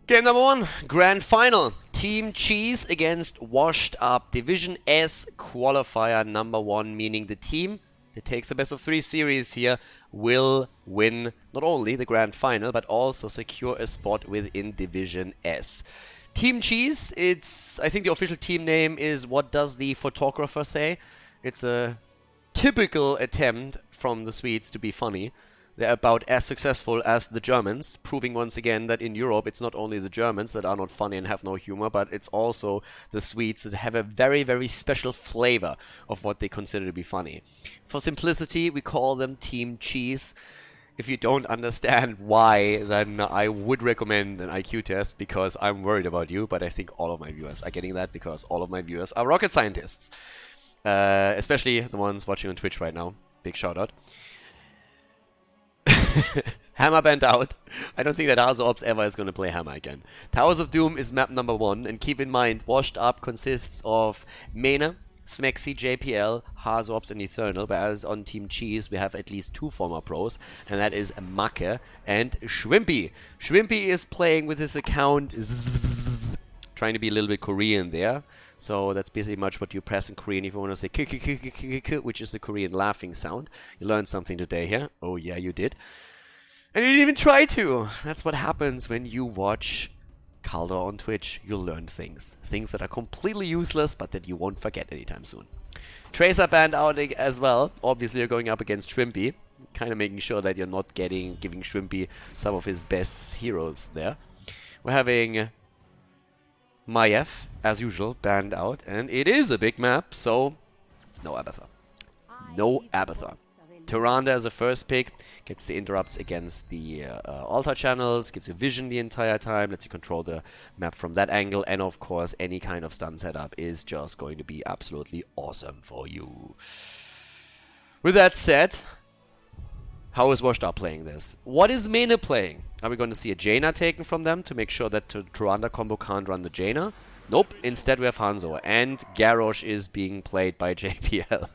Game number 1, Grand Final. Team Cheese against Washed Up. Division S Qualifier number 1, meaning the team that takes the best of 3 series here will win not only the Grand Final, but also secure a spot within Division S. Team Cheese, I think the official team name is What Does the Photographer Say? It's a typical attempt from the Swedes to be funny. They're about as successful as the Germans, proving once again that in Europe it's not only the Germans that are not funny and have no humor, but it's also the Swedes that have a very, very special flavor of what they consider to be funny. For simplicity, we call them Team Cheese. If you don't understand why, then I would recommend an IQ test, because I'm worried about you, but I think all of my viewers are getting that, because all of my viewers are rocket scientists. Especially the ones watching on Twitch right now. Big shout out. Hammer banned out. I don't think that Ops ever is going to play Hammer again. Towers of Doom is map number 1, and keep in mind, Washed Up consists of Mena, Smexy, JPL, Ops, and Eternal, whereas on Team Cheese we have at least 2 former pros, and that is Macke and Shrimpy. Shrimpy is playing with his account, trying to be a little bit Korean there. So that's basically much what you press in Korean if you want to say k, which is the Korean laughing sound. You learned something today here. Oh yeah, you did. And you didn't even try to. That's what happens when you watch Khaldor on Twitch. You'll learn things. Things that are completely useless, but that you won't forget anytime soon. Tracer banned out as well. Obviously you're going up against Shrimpy. Kind of making sure that you're not giving Shrimpy some of his best heroes there. We're having Maiev, as usual, banned out, and it is a big map, so no Abathur. No Abathur. Tyrande as a first pick, gets the interrupts against the altar channels, gives you vision the entire time, lets you control the map from that angle, and of course any kind of stun setup is just going to be absolutely awesome for you. With that said, how is Washed Up playing this? What is Mena playing? Are we going to see a Jaina taken from them to make sure that the Tyrande combo can't run the Jaina? Nope, instead we have Hanzo, and Garrosh is being played by JPL.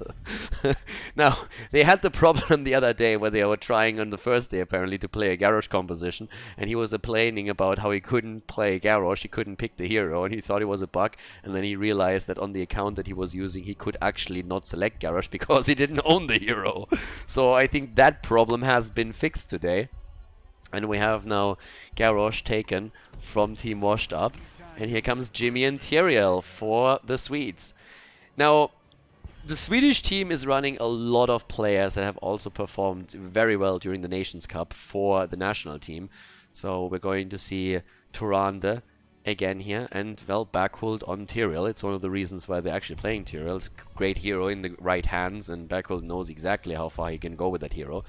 Now, they had the problem the other day where they were trying on the first day apparently to play a Garrosh composition, and he was complaining about how he couldn't play Garrosh, he couldn't pick the hero, and he thought it was a bug, and then he realized that on the account that he was using he could actually not select Garrosh because he didn't own the hero. So I think that problem has been fixed today. And we have now Garrosh taken from Team Washed Up. And here comes Jimmy and Tyrael for the Swedes. Now, the Swedish team is running a lot of players that have also performed very well during the Nations Cup for the national team. So we're going to see Tyrande again here. And, well, Backhult on Tyrael. It's one of the reasons why they're actually playing Tyrael. It's a great hero in the right hands. And Backhult knows exactly how far he can go with that hero.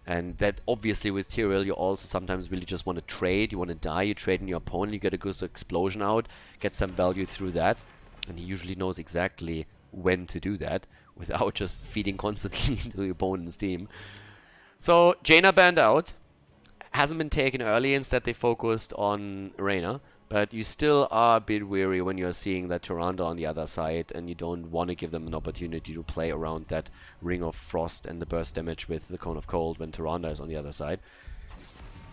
And that obviously with Tyrael you also sometimes really just want to trade, you want to die, you trade in your opponent, you get a good explosion out, get some value through that, and he usually knows exactly when to do that without just feeding constantly into the opponent's team. So Jaina banned out, hasn't been taken early, instead they focused on Reyna, but you still are a bit weary when you're seeing that Tyrande on the other side and you don't want to give them an opportunity to play around that Ring of Frost and the burst damage with the Cone of Cold when Tyrande is on the other side.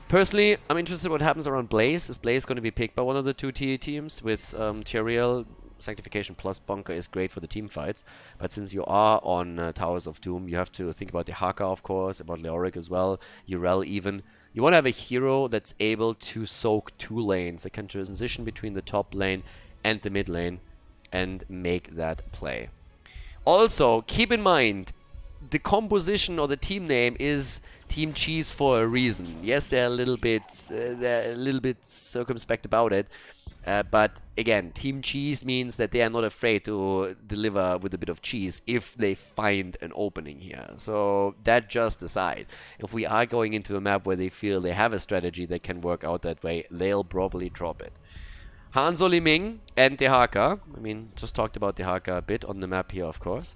Personally, I'm interested in what happens around Blaze. Is Blaze going to be picked by one of the 2 TE teams with Tyrael? Sanctification plus Bunker is great for the team fights, but since you are on Towers of Doom, you have to think about the Haka, of course, about Leoric as well, Yrel even. You want to have a hero that's able to soak 2 lanes, that can transition between the top lane and the mid lane and make that play. Also, keep in mind, the composition or the team name is Team Cheese for a reason. Yes, they're a little bit circumspect about it, but again, Team Cheese means that they are not afraid to deliver with a bit of cheese if they find an opening here. So that just aside, if we are going into a map where they feel they have a strategy that can work out that way, they'll probably drop it. Hanzo, Li Ming and Dehaka. I mean, just talked about Dehaka a bit on the map here, of course.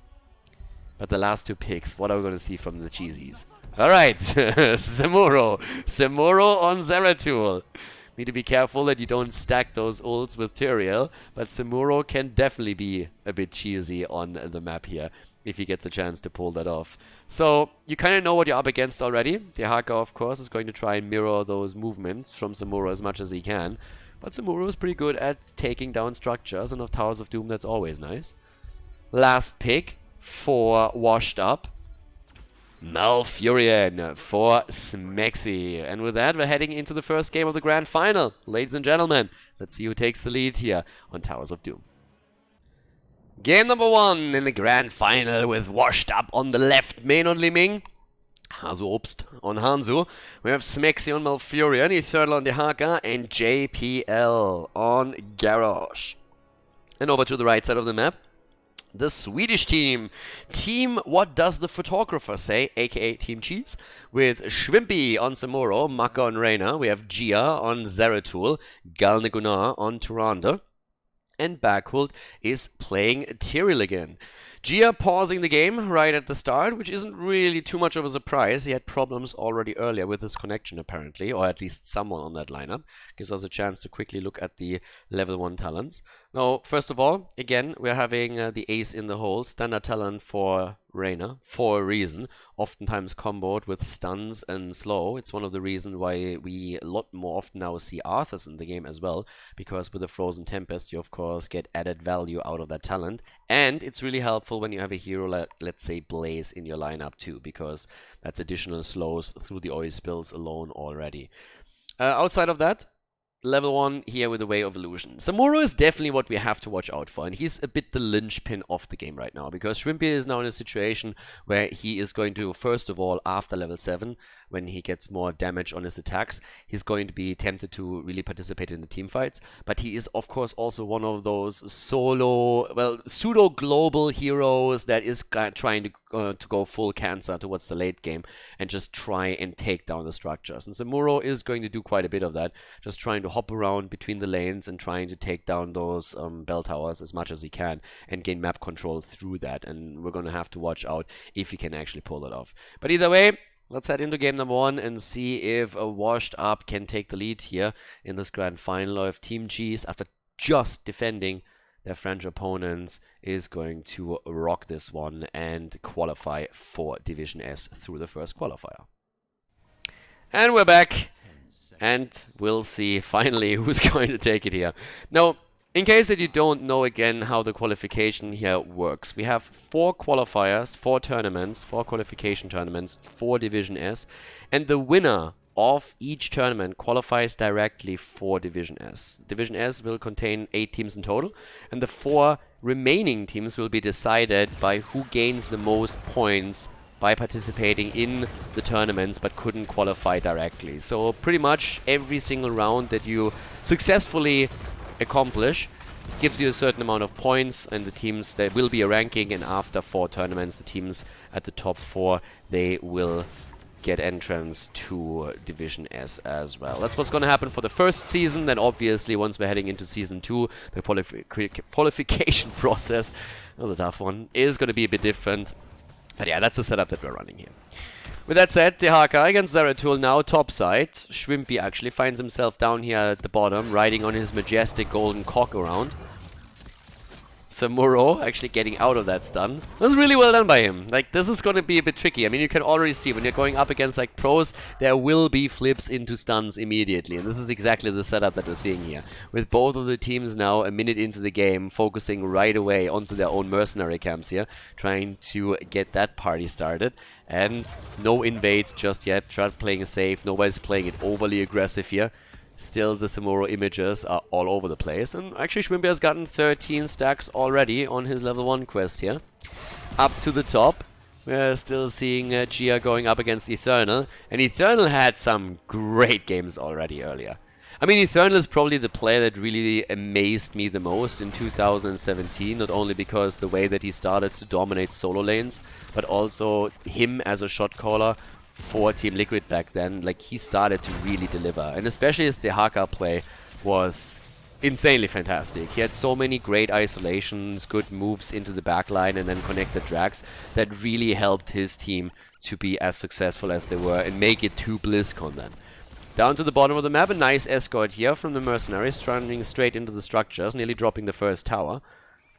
But the last 2 picks, what are we going to see from the cheesies? Alright, Semuro. Semuro on Zeratul. Need to be careful that you don't stack those ults with Tyrael, but Semuro can definitely be a bit cheesy on the map here if he gets a chance to pull that off. So you kind of know what you're up against already. Dehaka, of course, is going to try and mirror those movements from Semuro as much as he can. But Samuro is pretty good at taking down structures, and of Towers of Doom, that's always nice. Last pick for Washed Up. Malfurion for Smexy. And with that, we're heading into the first game of the Grand Final. Ladies and gentlemen, let's see who takes the lead here on Towers of Doom. Game number 1 in the Grand Final with Washed Up on the left main on Liming. Hazu Obst on Hanzo. We have Smexy on Malfurion, Eternal on Dehaka, and JPL on Garrosh. And over to the right side of the map, the Swedish team. Team What Does the Photographer Say, aka Team Cheese, with Shrimpy on Samuro, Maka on Reyna. We have Gia on Zeratul, Galnegunar on Tyrande, and Backhult is playing Tyrell again. Gia pausing the game right at the start, which isn't really too much of a surprise. He had problems already earlier with his connection, apparently, or at least someone on that lineup. Gives us a chance to quickly look at the level 1 talents. Now, first of all, again, we're having the ace in the hole, standard talent for Reyna, for a reason. Oftentimes comboed with stuns and slow. It's one of the reasons why we a lot more often now see Arthurs in the game as well, because with the Frozen Tempest, you of course get added value out of that talent. And it's really helpful when you have a hero like, let's say, Blaze in your lineup too, because that's additional slows through the oil spills alone already. Outside of that, level 1 here with the Way of Illusion. Samuro is definitely what we have to watch out for, and he's a bit the linchpin of the game right now, because Shrimpy is now in a situation where he is going to, first of all, after level 7, when he gets more damage on his attacks, he's going to be tempted to really participate in the team fights, but he is of course also one of those solo, well, pseudo-global heroes that is trying to go full cancer towards the late game and just try and take down the structures. And Samuro is going to do quite a bit of that, just trying to hop around between the lanes and trying to take down those bell towers as much as he can and gain map control through that. And we're going to have to watch out if he can actually pull it off. But either way, let's head into game number 1 and see if a Washed Up can take the lead here in this grand final, or if Team Cheese, after just defending their French opponents, is going to rock this one and qualify for Division S through the first qualifier. And we're back, and we'll see finally who's going to take it here. Now, in case that you don't know again how the qualification here works, we have 4 qualifiers, 4 tournaments, 4 qualification tournaments for Division S, and the winner of each tournament qualifies directly for Division S. Division S will contain 8 teams in total, and the 4 remaining teams will be decided by who gains the most points by participating in the tournaments but couldn't qualify directly. So pretty much every single round that you successfully accomplish gives you a certain amount of points, and the teams, there will be a ranking, and after 4 tournaments, the teams at the top 4, they will get entrance to Division S as well. That's what's going to happen for the first season. Then obviously once we're heading into season 2, the qualification process, another tough one, is going to be a bit different. But yeah, that's the setup that we're running here. With that said, Dehaka against Zeratul now topside. Shrimpy actually finds himself down here at the bottom, riding on his majestic golden cock around. Samuro actually getting out of that stun. That was really well done by him. Like, this is going to be a bit tricky. I mean, you can already see when you're going up against like pros, there will be flips into stuns immediately. And this is exactly the setup that we're seeing here. With both of the teams now a minute into the game, focusing right away onto their own mercenary camps here, trying to get that party started. And no invades just yet. Try playing it safe. Nobody's playing it overly aggressive here. Still, the Samuro images are all over the place. And actually, Shrimpy has gotten 13 stacks already on his level 1 quest here. Up to the top, we're still seeing Gia going up against Eternal. And Eternal had some great games already earlier. I mean, Eternal is probably the player that really amazed me the most in 2017. Not only because the way that he started to dominate solo lanes, but also him as a shot caller for Team Liquid back then. Like, he started to really deliver, and especially his Dehaka play was insanely fantastic. He had so many great isolations, good moves into the backline, and then connected drags that really helped his team to be as successful as they were and make it to BlizzCon then. Down to the bottom of the map, a nice escort here from the mercenaries, running straight into the structures, nearly dropping the first tower.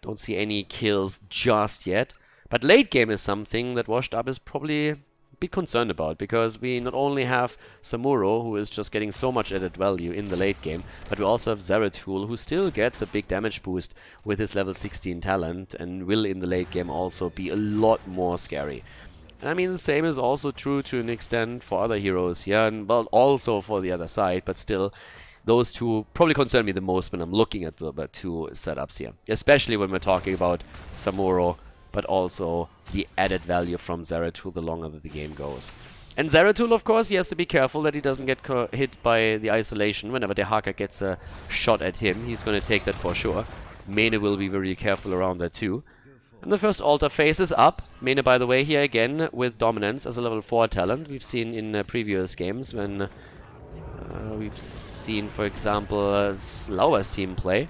Don't see any kills just yet, but late game is something that Washed Up is probably bit concerned about, because we not only have Samuro, who is just getting so much added value in the late game, but we also have Zeratul, who still gets a big damage boost with his level 16 talent, and will in the late game also be a lot more scary. And I mean, the same is also true to an extent for other heroes here, and well, also for the other side, but still, those two probably concern me the most when I'm looking at the two setups here. Especially when we're talking about Samuro, but also the added value from Zeratul the longer that the game goes. And Zeratul, of course, he has to be careful that he doesn't get hit by the isolation. Whenever Dehaka gets a shot at him, he's going to take that for sure. Mene will be very careful around that too. And the first altar phase is up. Mene, by the way, here again with dominance as a level 4 talent. We've seen in previous games when we've seen, for example, Lauer's team play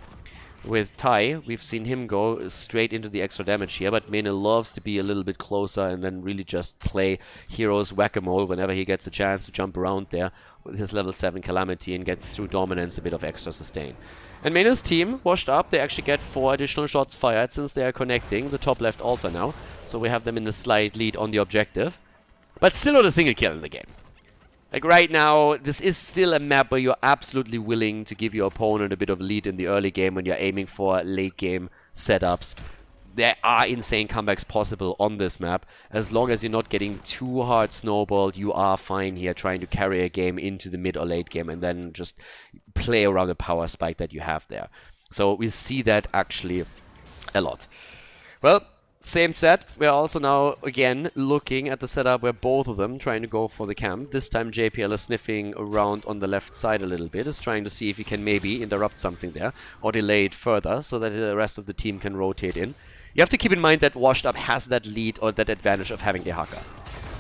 with Tai. We've seen him go straight into the extra damage here, but Mene loves to be a little bit closer and then really just play heroes whack-a-mole whenever he gets a chance to jump around there with his level 7 Calamity and get through dominance a bit of extra sustain. And Mene's team, washed up, they actually get 4 additional shots fired since they are connecting the top left altar now. So we have them in a slight lead on the objective. But still not a single kill in the game. Like right now, this is still a map where you're absolutely willing to give your opponent a bit of a lead in the early game when you're aiming for late game setups. There are insane comebacks possible on this map. As long as you're not getting too hard snowballed, you are fine here trying to carry a game into the mid or late game and then just play around the power spike that you have there. So we see that actually a lot. Well, same set. We're also now again looking at the setup where both of them trying to go for the camp. This time JPL is sniffing around on the left side a little bit, is trying to see if he can maybe interrupt something there or delay it further so that the rest of the team can rotate in. You have to keep in mind that Washed Up has that lead or that advantage of having Dehaka.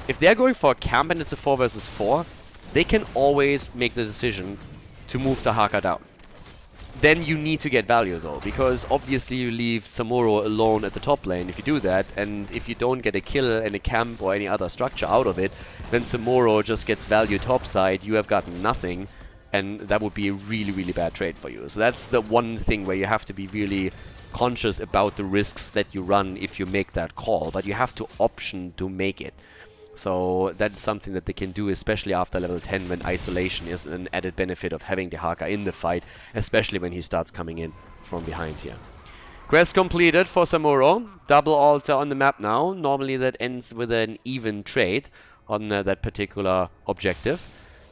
If they're going for a camp and it's a 4 versus 4, they can always make the decision to move Dehaka down. Then you need to get value though, because obviously you leave Samuro alone at the top lane if you do that, and if you don't get a kill in a camp or any other structure out of it, then Samuro just gets value topside, you have gotten nothing, and that would be a really, really bad trade for you. So that's the one thing where you have to be really conscious about the risks that you run if you make that call, but you have to option to make it. So that's something that they can do, especially after level 10 when isolation is an added benefit of having Dehaka in the fight, especially when he starts coming in from behind here. Quest completed for Samuro. Double altar on the map now. Normally that ends with an even trade on that particular objective.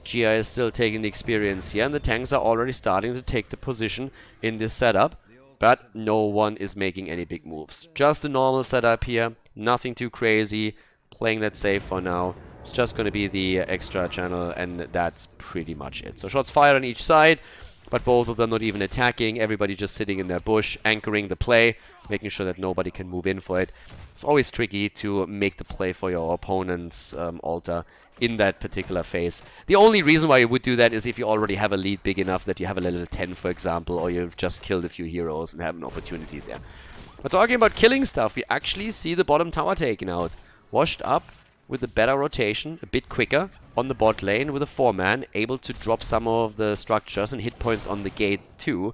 Gia is still taking the experience here, and the tanks are already starting to take the position in this setup. But no one is making any big moves. Just a normal setup here. Nothing too crazy. Playing that safe for now. It's just going to be the extra channel, and that's pretty much it. So shots fired on each side, but both of them not even attacking. Everybody just sitting in their bush, anchoring the play, making sure that nobody can move in for it. It's always tricky to make the play for your opponent's altar in that particular phase. The only reason why you would do that is if you already have a lead big enough that you have a level 10, for example, or you've just killed a few heroes and have an opportunity there. But talking about killing stuff, we actually see the bottom tower taken out. Washed Up with a better rotation, a bit quicker on the bot lane with a 4-man, able to drop some of the structures and hit points on the gate too.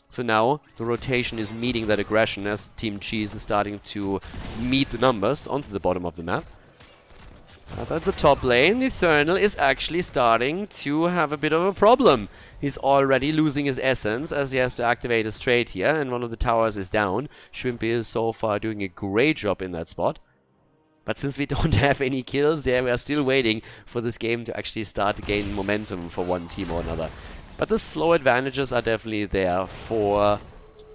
So now the rotation is meeting that aggression as Team Cheese is starting to meet the numbers onto the bottom of the map. But at the top lane, Eternal is actually starting to have a bit of a problem. He's already losing his essence as he has to activate his trade here, and one of the towers is down. Shrimpy is so far doing a great job in that spot. But since we don't have any kills there, we are still waiting for this game to actually start to gain momentum for one team or another. But the slow advantages are definitely there for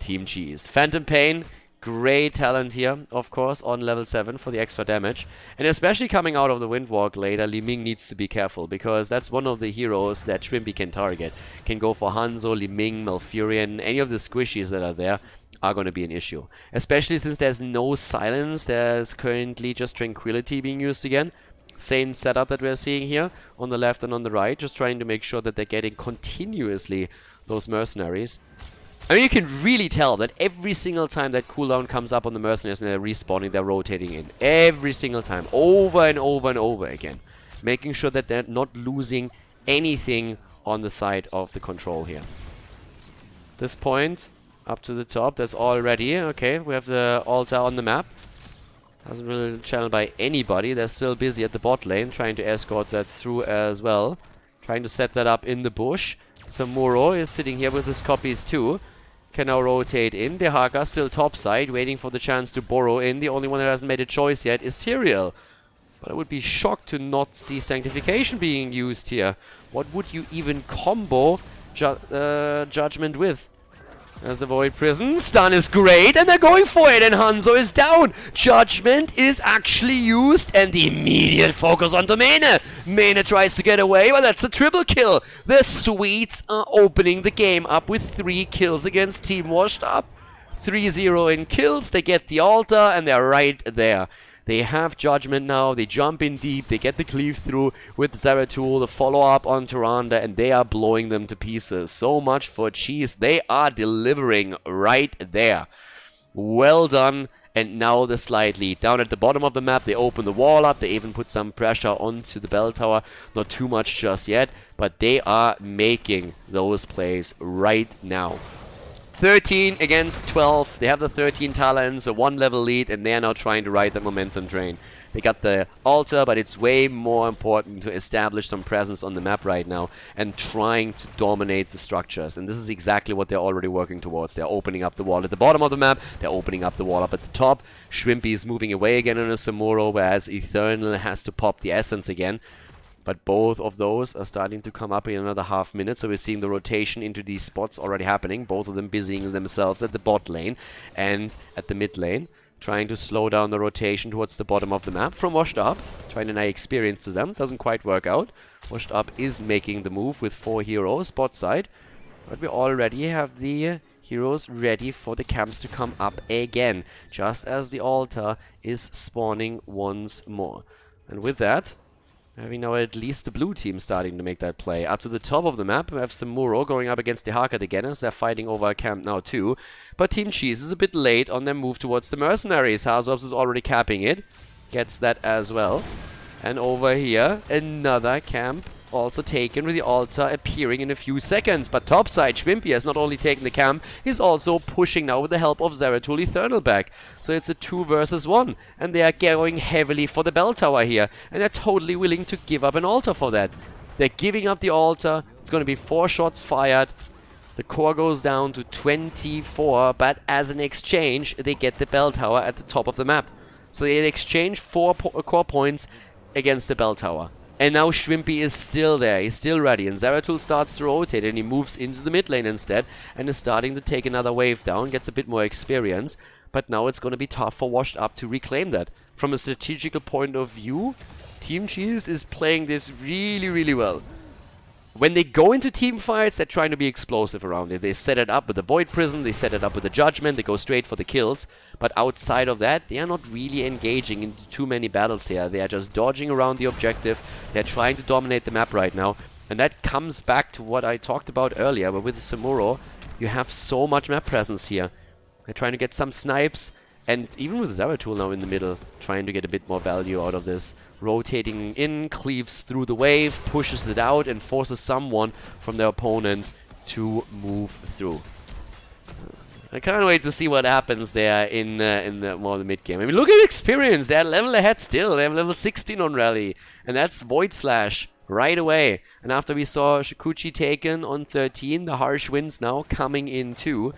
Team Cheese. Phantom Pain, great talent here, of course, on level 7 for the extra damage. And especially coming out of the Windwalk later, Li Ming needs to be careful, because that's one of the heroes that Shrimpy can target. Can go for Hanzo, Li Ming, Malfurion, any of the squishies that are there are going to be an issue. Especially since there's no silence, there's currently just Tranquility being used again. Same setup that we're seeing here on the left and on the right, just trying to make sure that they're getting continuously those mercenaries. I mean, you can really tell that every single time that cooldown comes up on the mercenaries and they're respawning, they're rotating in. Every single time, over and over and over again. Making sure that they're not losing anything on the side of the control here. This point, up to the top, there's already, okay, we have the altar on the map. Hasn't really been channeled by anybody. They're still busy at the bot lane, trying to escort that through as well. Trying to set that up in the bush. Samuro is sitting here with his copies too. Can now rotate in. Dehaka still topside, waiting for the chance to burrow in. The only one that hasn't made a choice yet is Tyrael. But I would be shocked to not see Sanctification being used here. What would you even combo Judgment with? As the Void Prison, stun is great, and they're going for it, and Hanzo is down. Judgment is actually used, and the immediate focus onto Mane. Mane tries to get away, but that's a triple kill. The Swedes are opening the game up with 3 kills against Team Washed Up. 3-0 in kills, they get the altar, and they're right there. They have Judgment now, they jump in deep, they get the cleave through with Zeratul, the follow-up on Tyrande, and they are blowing them to pieces. So much for Cheese, they are delivering right there. Well done, and now the slight lead. Down at the bottom of the map, they open the wall up, they even put some pressure onto the bell tower. Not too much just yet, but they are making those plays right now. 13 against 12. They have the 13 talents, a 1-level lead, and they are now trying to ride the momentum train. They got the altar, but it's way more important to establish some presence on the map right now and trying to dominate the structures. And this is exactly what they're already working towards. They're opening up the wall at the bottom of the map. They're opening up the wall up at the top. Shrimpy is moving away again on a Samuro, whereas Eternal has to pop the essence again. But both of those are starting to come up in another half minute, so we're seeing the rotation into these spots already happening. Both of them busying themselves at the bot lane and at the mid lane, trying to slow down the rotation towards the bottom of the map from Washed Up, trying to deny experience to them. Doesn't quite work out. Washed Up is making the move with 4 heroes bot side, but we already have the heroes ready for the camps to come up again, just as the altar is spawning once more. And with that, having now at least the blue team starting to make that play. Up to the top of the map, we have Samuro going up against the Dehaka again as they're fighting over a camp now too. But Team Cheese is a bit late on their move towards the mercenaries. Hazops is already capping it. Gets that as well. And over here, another camp also taken with the altar appearing in a few seconds. But topside, Shrimpy has not only taken the camp, he's also pushing now with the help of Zeratul Eternal back. So it's a 2 versus 1. And they are going heavily for the bell tower here. And they're totally willing to give up an altar for that. They're giving up the altar. It's going to be 4 shots fired. The core goes down to 24. But as an exchange, they get the bell tower at the top of the map. So they exchange 4 core points against the bell tower. And now Shrimpy is still there, he's still ready, and Zeratul starts to rotate and he moves into the mid lane instead and is starting to take another wave down, gets a bit more experience, but now it's going to be tough for Washed Up to reclaim that. From a strategical point of view, Team Cheese is playing this really, really well. When they go into team fights, they're trying to be explosive around it. They set it up with the Void Prison, they set it up with the Judgment, they go straight for the kills. But outside of that, they are not really engaging into too many battles here. They are just dodging around the objective. They're trying to dominate the map right now. And that comes back to what I talked about earlier. But with Samuro, you have so much map presence here. They're trying to get some snipes. And even with Zeratul now in the middle, trying to get a bit more value out of this. Rotating in, cleaves through the wave, pushes it out, and forces someone from their opponent to move through. I can't wait to see what happens there in the mid game. I mean, look at experience. They're level ahead still. They have level 16 on Rally. And that's Void Slash right away. And after we saw Shikuchi taken on 13, the harsh winds now coming in too.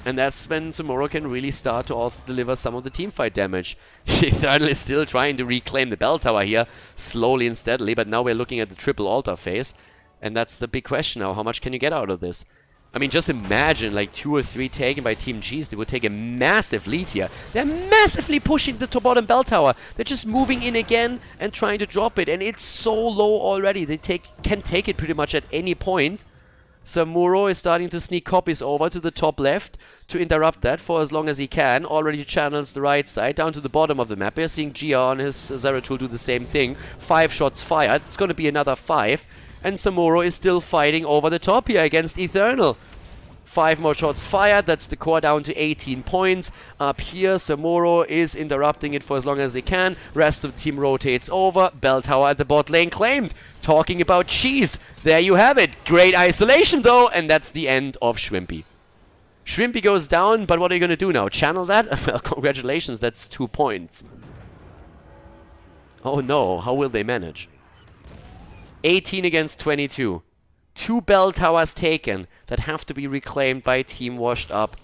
And that's when Samuro can really start to also deliver some of the teamfight damage. Eternal is still trying to reclaim the bell tower here, slowly and steadily, but now we're looking at the triple altar phase. And that's the big question now, how much can you get out of this? I mean, just imagine like 2 or 3 taken by Team Cheese, they would take a massive lead here. They're massively pushing the bottom bell tower. They're just moving in again and trying to drop it, and it's so low already. They can take it pretty much at any point. Samuro is starting to sneak copies over to the top left to interrupt that for as long as he can. Already channels the right side down to the bottom of the map. We're seeing Gia on his Zeratul do the same thing. 5 shots fired. It's going to be another 5. And Samuro is still fighting over the top here against Eternal. 5 more shots fired. That's the core down to 18 points. Up here, Samuro is interrupting it for as long as they can. Rest of the team rotates over. Bell tower at the bot lane claimed. Talking about Cheese. There you have it. Great isolation though. And that's the end of Shrimpy. Shrimpy goes down, but what are you going to do now? Channel that? Well, congratulations, that's 2 points. Oh no, how will they manage? 18 against 22. 2 bell towers taken that have to be reclaimed by Team Washed Up.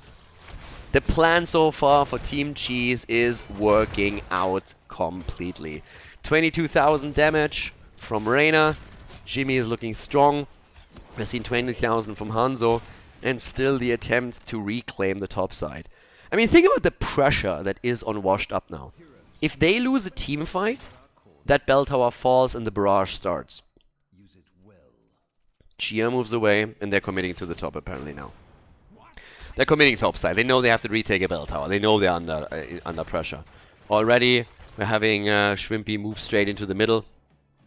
The plan so far for Team Cheese is working out completely. 22,000 damage from Reina. Jimmy is looking strong. We've seen 20,000 from Hanzo. And still the attempt to reclaim the top side. I mean, think about the pressure that is on Washed Up now. If they lose a team fight, that bell tower falls and the barrage starts. Chia moves away, and they're committing to the top apparently now. They're committing topside. They know they have to retake a bell tower. They know they're under pressure. Already, we're having Shrimpy move straight into the middle.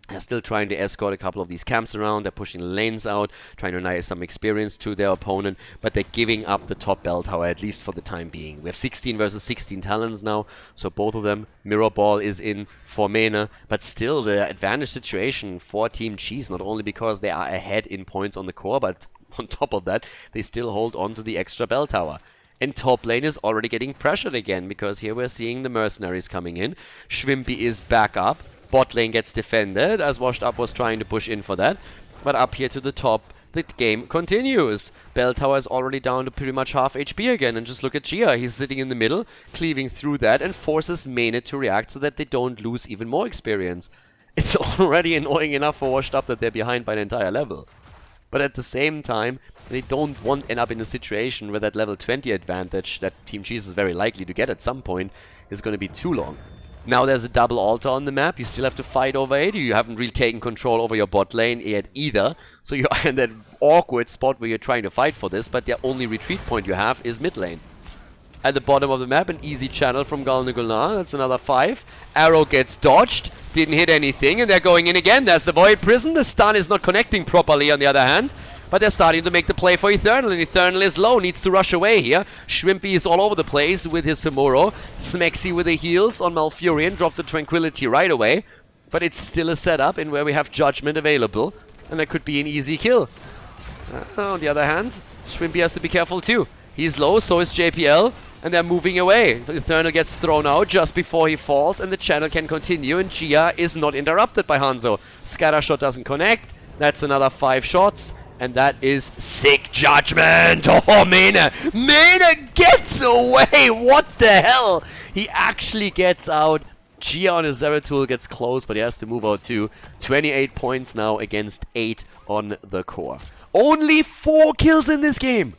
They're still trying to escort a couple of these camps around. They're pushing the lanes out, trying to deny some experience to their opponent, but they're giving up the top bell tower, at least for the time being. We have 16 versus 16 talents now, so both of them. Mirror Ball is in for Mena, but still the advantage situation for Team Cheese, not only because they are ahead in points on the core, but on top of that, they still hold on to the extra bell tower. And top lane is already getting pressured again, because here we're seeing the mercenaries coming in. Shrimpy is back up. Bot lane gets defended, as Washed Up was trying to push in for that. But up here to the top, the game continues. Bell Tower is already down to pretty much half HP again. And just look at Gia. He's sitting in the middle, cleaving through that, and forces Mena to react so that they don't lose even more experience. It's already annoying enough for Washed Up that they're behind by an entire level. But at the same time, they don't want to end up in a situation where that level 20 advantage that Team Cheese is very likely to get at some point is going to be too long. Now there's a double altar on the map. You still have to fight over it. You haven't really taken control over your bot lane yet either. So you're in that awkward spot where you're trying to fight for this, but the only retreat point you have is mid lane. At the bottom of the map, an easy channel from Galnagulnar. That's another 5. Arrow gets dodged. Didn't hit anything, and they're going in again. There's the Void Prison. The stun is not connecting properly on the other hand. But they're starting to make the play for Eternal, and Eternal is low, needs to rush away here. Shrimpy is all over the place with his Samuro. Smexy with the heals on Malfurion, dropped the Tranquility right away. But it's still a setup in where we have Judgment available, and that could be an easy kill. On the other hand, Shrimpy has to be careful too. He's low, so is JPL, and they're moving away. Eternal gets thrown out just before he falls, and the channel can continue, and Gia is not interrupted by Hanzo. Scatter shot doesn't connect. That's another 5 shots. And that is sick judgment. Oh, Mena. Mena gets away. What the hell? He actually gets out. Gia on his Zeratul gets close, but he has to move out too. 28 points now against 8 on the core. Only 4 kills in this game.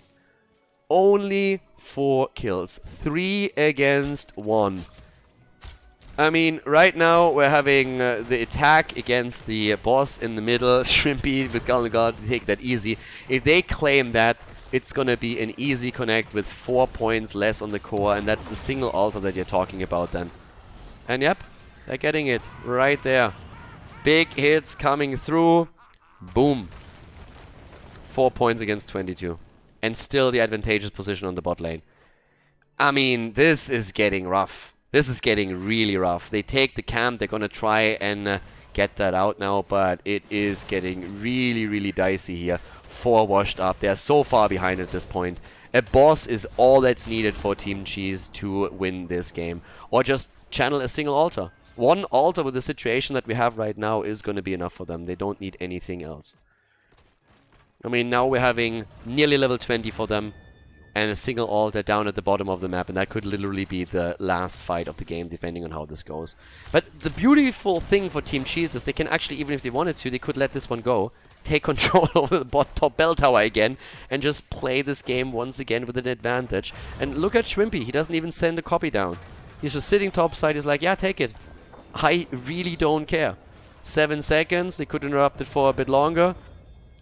Only 4 kills. 3 against 1. I mean, right now we're having the attack against the boss in the middle. Shrimpy with Galnagard take that easy. If they claim that, it's gonna be an easy connect with 4 points less on the core, and that's the single altar that you're talking about then. And yep, they're getting it right there. Big hits coming through. Boom. 4 points against 22. And still the advantageous position on the bot lane. I mean, this is getting rough. This is getting really rough. They take the camp. They're going to try and get that out now. But it is getting really, really dicey here for Washed Up. They're so far behind at this point. A boss is all that's needed for Team Cheese to win this game. Or just channel a single altar. One altar with the situation that we have right now is going to be enough for them. They don't need anything else. I mean, now we're having nearly level 20 for them. And a single altar down at the bottom of the map, and that could literally be the last fight of the game, depending on how this goes. But the beautiful thing for Team Cheese is they can actually, even if they wanted to, they could let this one go, take control over the top bell tower again, and just play this game once again with an advantage. And look at Shrimpy, he doesn't even send a copy down. He's just sitting topside, he's like, yeah, take it. I really don't care. 7 seconds, they could interrupt it for a bit longer,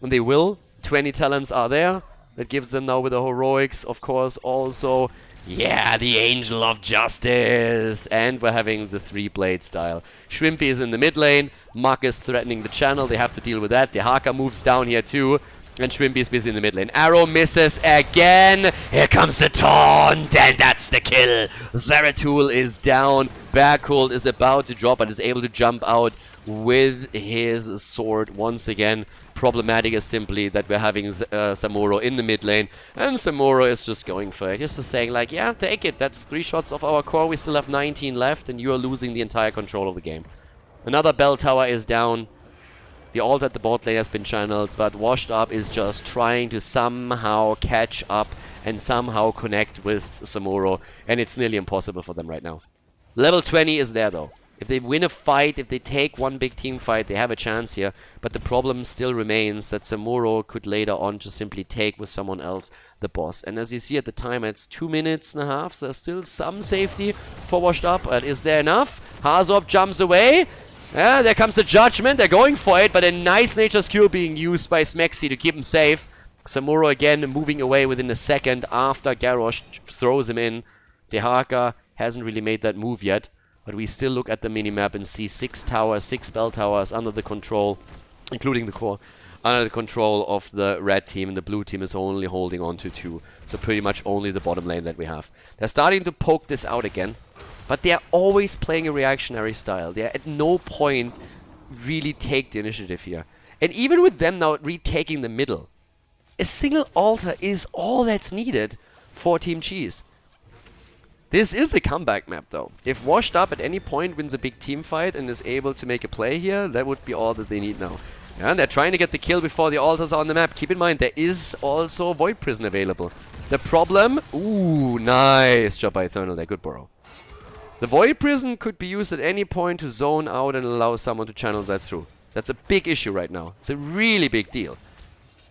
and they will. 20 talents are there. That gives them now with the heroics, of course, also, yeah, the Angel of Justice. And we're having the 3-blade style. Shrimpy is in the mid lane. Muck is threatening the channel. They have to deal with that. The Haka moves down here too. And Shrimpy is busy in the mid lane. Arrow misses again. Here comes the taunt. And that's the kill. Zeratul is down. Bearcold is about to drop, but is able to jump out with his sword once again. Problematic is simply that we're having Samuro in the mid lane, and Samuro is just going for it. Just saying like, yeah, take it. That's 3 shots of our core. We still have 19 left, and you are losing the entire control of the game. Another bell tower is down. The ult at the bot lane has been channeled, but Washed Up is just trying to somehow catch up and somehow connect with Samuro, and it's nearly impossible for them right now. Level 20 is there though. If they win a fight, if they take one big team fight, they have a chance here. But the problem still remains that Samuro could later on just simply take with someone else the boss. And as you see at the time, it's 2 minutes and a half. So there's still some safety for Washed Up. But is there enough? Hazorb jumps away. Yeah, there comes the judgment. They're going for it. But a nice Nature's Cure being used by Smexy to keep him safe. Samuro again moving away within a second after Garrosh throws him in. Dehaka hasn't really made that move yet. But we still look at the minimap and see 6 towers, 6 bell towers under the control, including the core, under the control of the red team. And the blue team is only holding on to 2. So pretty much only the bottom lane that we have. They're starting to poke this out again. But they're always playing a reactionary style. They at no point really take the initiative here. And even with them now retaking the middle, a single altar is all that's needed for Team Cheese. This is a comeback map though. If Washed Up at any point wins a big team fight and is able to make a play here, that would be all that they need now. Yeah, and they're trying to get the kill before the altars are on the map. Keep in mind, there is also Void Prison available. The problem... Ooh, nice job by Eternal there. Good borrow. The Void Prison could be used at any point to zone out and allow someone to channel that through. That's a big issue right now. It's a really big deal.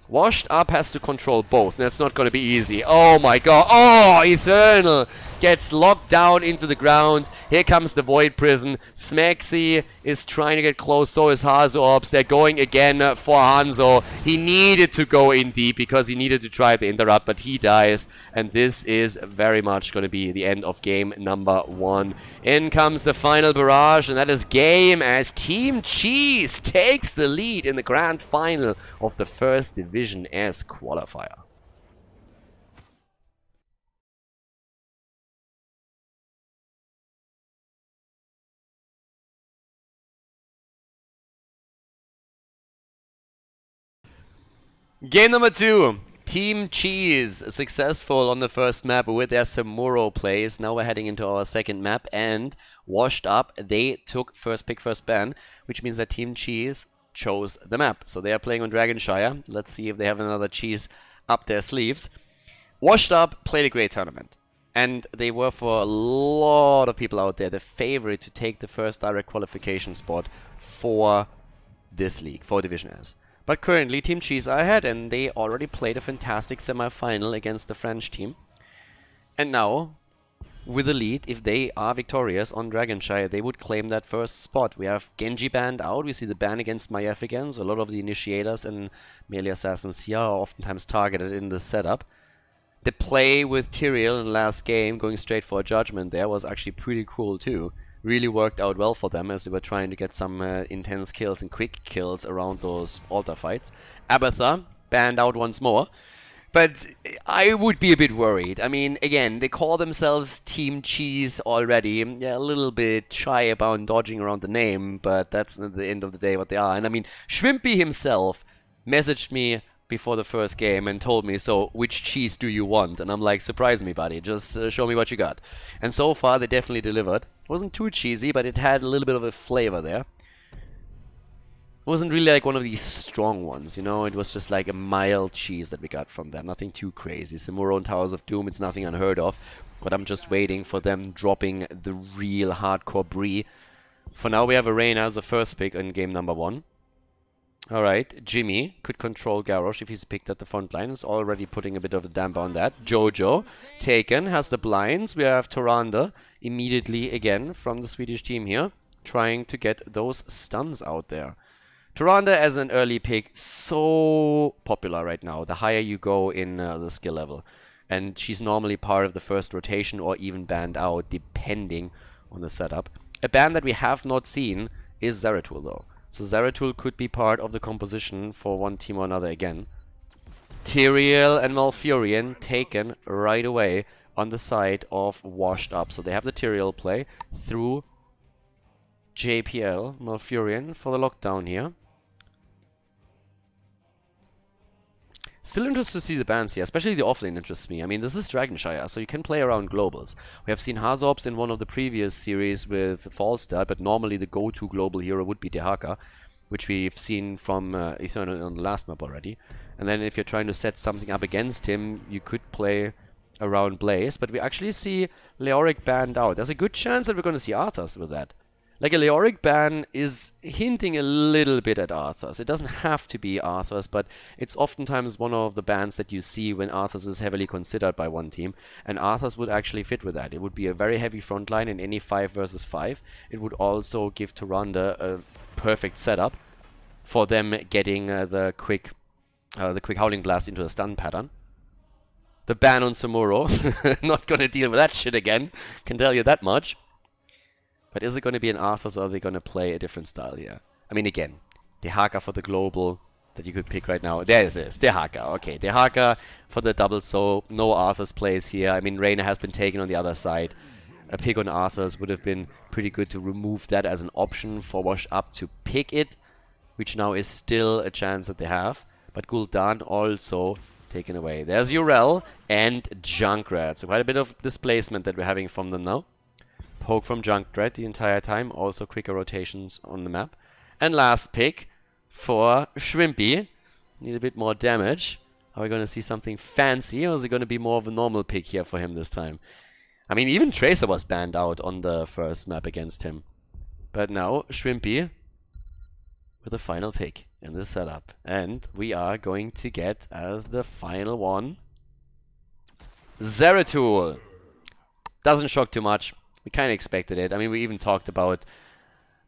Washed Up has to control both, and that's not going to be easy. Oh my god. Oh, Eternal gets locked down into the ground. Here comes the Void Prison. Smexy is trying to get close, so is Hazorb. They're going again for Hanzo. He needed to go in deep because he needed to try the interrupt, but he dies. And this is very much going to be the end of game number 1. In comes the final barrage, and that is game as Team Cheese takes the lead in the grand final of the first division as qualifier. Game number 2. Team Cheese successful on the first map with their Samuro plays. Now we're heading into our second map, and Washed Up, they took first pick, first ban, which means that Team Cheese chose the map. So they are playing on Dragonshire. Let's see if they have another cheese up their sleeves. Washed Up played a great tournament, and they were, for a lot of people out there, the favorite to take the first direct qualification spot for this league, for Division S. But currently Team Cheese are ahead, and they already played a fantastic semi-final against the French team. And now, with a lead, if they are victorious on Dragonshire, they would claim that first spot. We have Genji banned out, we see the ban against Maiev again, so a lot of the initiators and melee assassins here are oftentimes targeted in the setup. The play with Tyrael in the last game, going straight for a judgment there, was actually pretty cool too. Really worked out well for them as they were trying to get some intense kills and quick kills around those altar fights. Abatha banned out once more. But I would be a bit worried. I mean, again, they call themselves Team Cheese already. They're a little bit shy about dodging around the name, but that's at the end of the day what they are. And I mean, Shrimpy himself messaged me before the first game and told me, so which cheese do you want? And I'm like, surprise me, buddy, just show me what you got. And so far they definitely delivered. It wasn't too cheesy, but it had a little bit of a flavor there. It wasn't really like one of these strong ones, you know, it was just like a mild cheese that we got from them, nothing too crazy. Samuro and Towers of Doom, it's nothing unheard of, but I'm just waiting for them dropping the real hardcore brie. For now we have Arena as the first pick in game number 1. Alright, Jimmy could control Garrosh if he's picked at the front line. It's already putting a bit of a damper on that. Jojo, taken, has the blinds. We have Toranda immediately again from the Swedish team here, trying to get those stuns out there. Toranda as an early pick, so popular right now. The higher you go in the skill level. And she's normally part of the first rotation or even banned out, depending on the setup. A ban that we have not seen is Zeratul though. So Zeratul could be part of the composition for one team or another again. Tyrael and Malfurion taken right away on the side of Washed Up. So they have the Tyrael play through JPL, Malfurion for the lockdown here. Still interested to see the bans here, especially the offlane interests me. I mean, this is Dragonshire, so you can play around globals. We have seen Hazorps in one of the previous series with Falstad, but normally the go-to global hero would be Dehaka, which we've seen from Eternal on the last map already. And then if you're trying to set something up against him, you could play around Blaze, but we actually see Leoric banned out. There's a good chance that we're going to see Arthas with that. Like, a Leoric ban is hinting a little bit at Arthas. It doesn't have to be Arthas, but it's oftentimes one of the bans that you see when Arthas is heavily considered by one team, and Arthas would actually fit with that. It would be a very heavy frontline in any 5 versus 5. It would also give Tyrande a perfect setup for them getting the quick Howling Blast into a stun pattern. The ban on Samuro, not gonna deal with that shit again, can tell you that much. But is it going to be an Arthas, or are they going to play a different style here? I mean, again, Dehaka for the global that you could pick right now. There it is, Dehaka. Okay, Dehaka for the double, so no Arthas plays here. I mean, Reyna has been taken on the other side. A pick on Arthas would have been pretty good to remove that as an option for Wash Up to pick it, which now is still a chance that they have. But Gul'dan also taken away. There's Urel and Junkrat. So quite a bit of displacement that we're having from them now. Poke from Junkrat the entire time. Also quicker rotations on the map. And last pick for Shrimpy. Need a bit more damage. Are we going to see something fancy, or is it going to be more of a normal pick here for him this time? I mean, even Tracer was banned out on the first map against him. But now Shrimpy with a final pick in this setup. And we are going to get, as the final one, Zeratul. Doesn't shock too much. We kind of expected it. I mean, we even talked about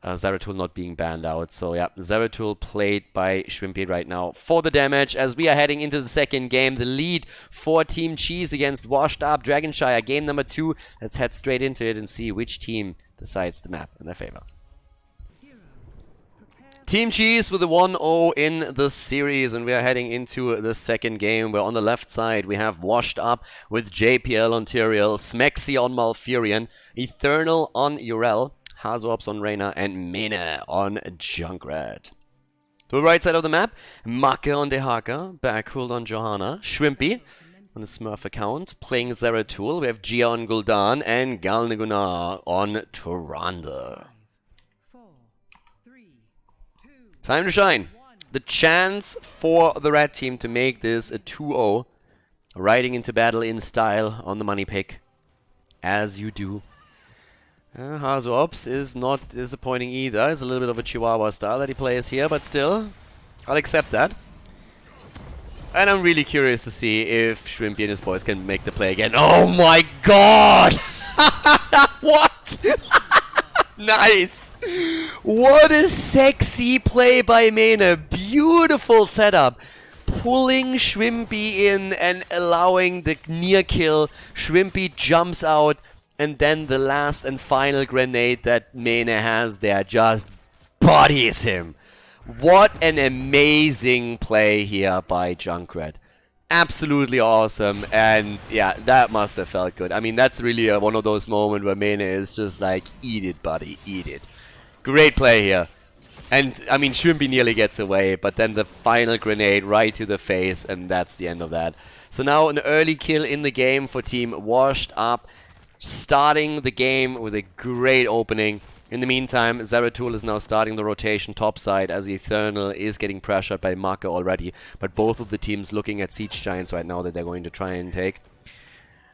Zeratul not being banned out. So yeah, Zeratul played by Shrimpy right now for the damage as we are heading into the second game. The lead for Team Cheese against Washed Up Dragonshire. Game number 2. Let's head straight into it and see which team decides the map in their favor. Team Cheese with a 1-0 in the series, and we are heading into the second game, where on the left side we have Washed Up with JPL on Tyrael, Smexy on Malfurion, Eternal on Urel, Hazorps on Reyna, and Mena on Junkrat. To the right side of the map, Make on Dehaka, Backhuld on Johanna, Shrimpy on a Smurf account, playing Zeratul. We have Gia on Gul'dan and Galnegunar on Tyrande. Time to shine. The chance for the red team to make this a 2-0. Riding into battle in style on the money pick. As you do. Hazorps is not disappointing either. It's a little bit of a Chihuahua style that he plays here, but still, I'll accept that. And I'm really curious to see if Shrimpy and his boys can make the play again. Oh my god! What? Nice! What a sexy play by Mena. Beautiful setup. Pulling Shrimpy in and allowing the near kill. Shrimpy jumps out, and then the last and final grenade that Mena has there just bodies him. What an amazing play here by Junkrat. Absolutely awesome, and yeah, that must have felt good. I mean, that's really one of those moments where Mena is just like, eat it, buddy, eat it. Great play here. And, I mean, Shrimpy nearly gets away, but then the final grenade right to the face, and that's the end of that. So now an early kill in the game for Team Washed Up, starting the game with a great opening. In the meantime, Zeratul is now starting the rotation topside as Eternal is getting pressured by Make already. But both of the teams looking at Siege Giants right now that they're going to try and take.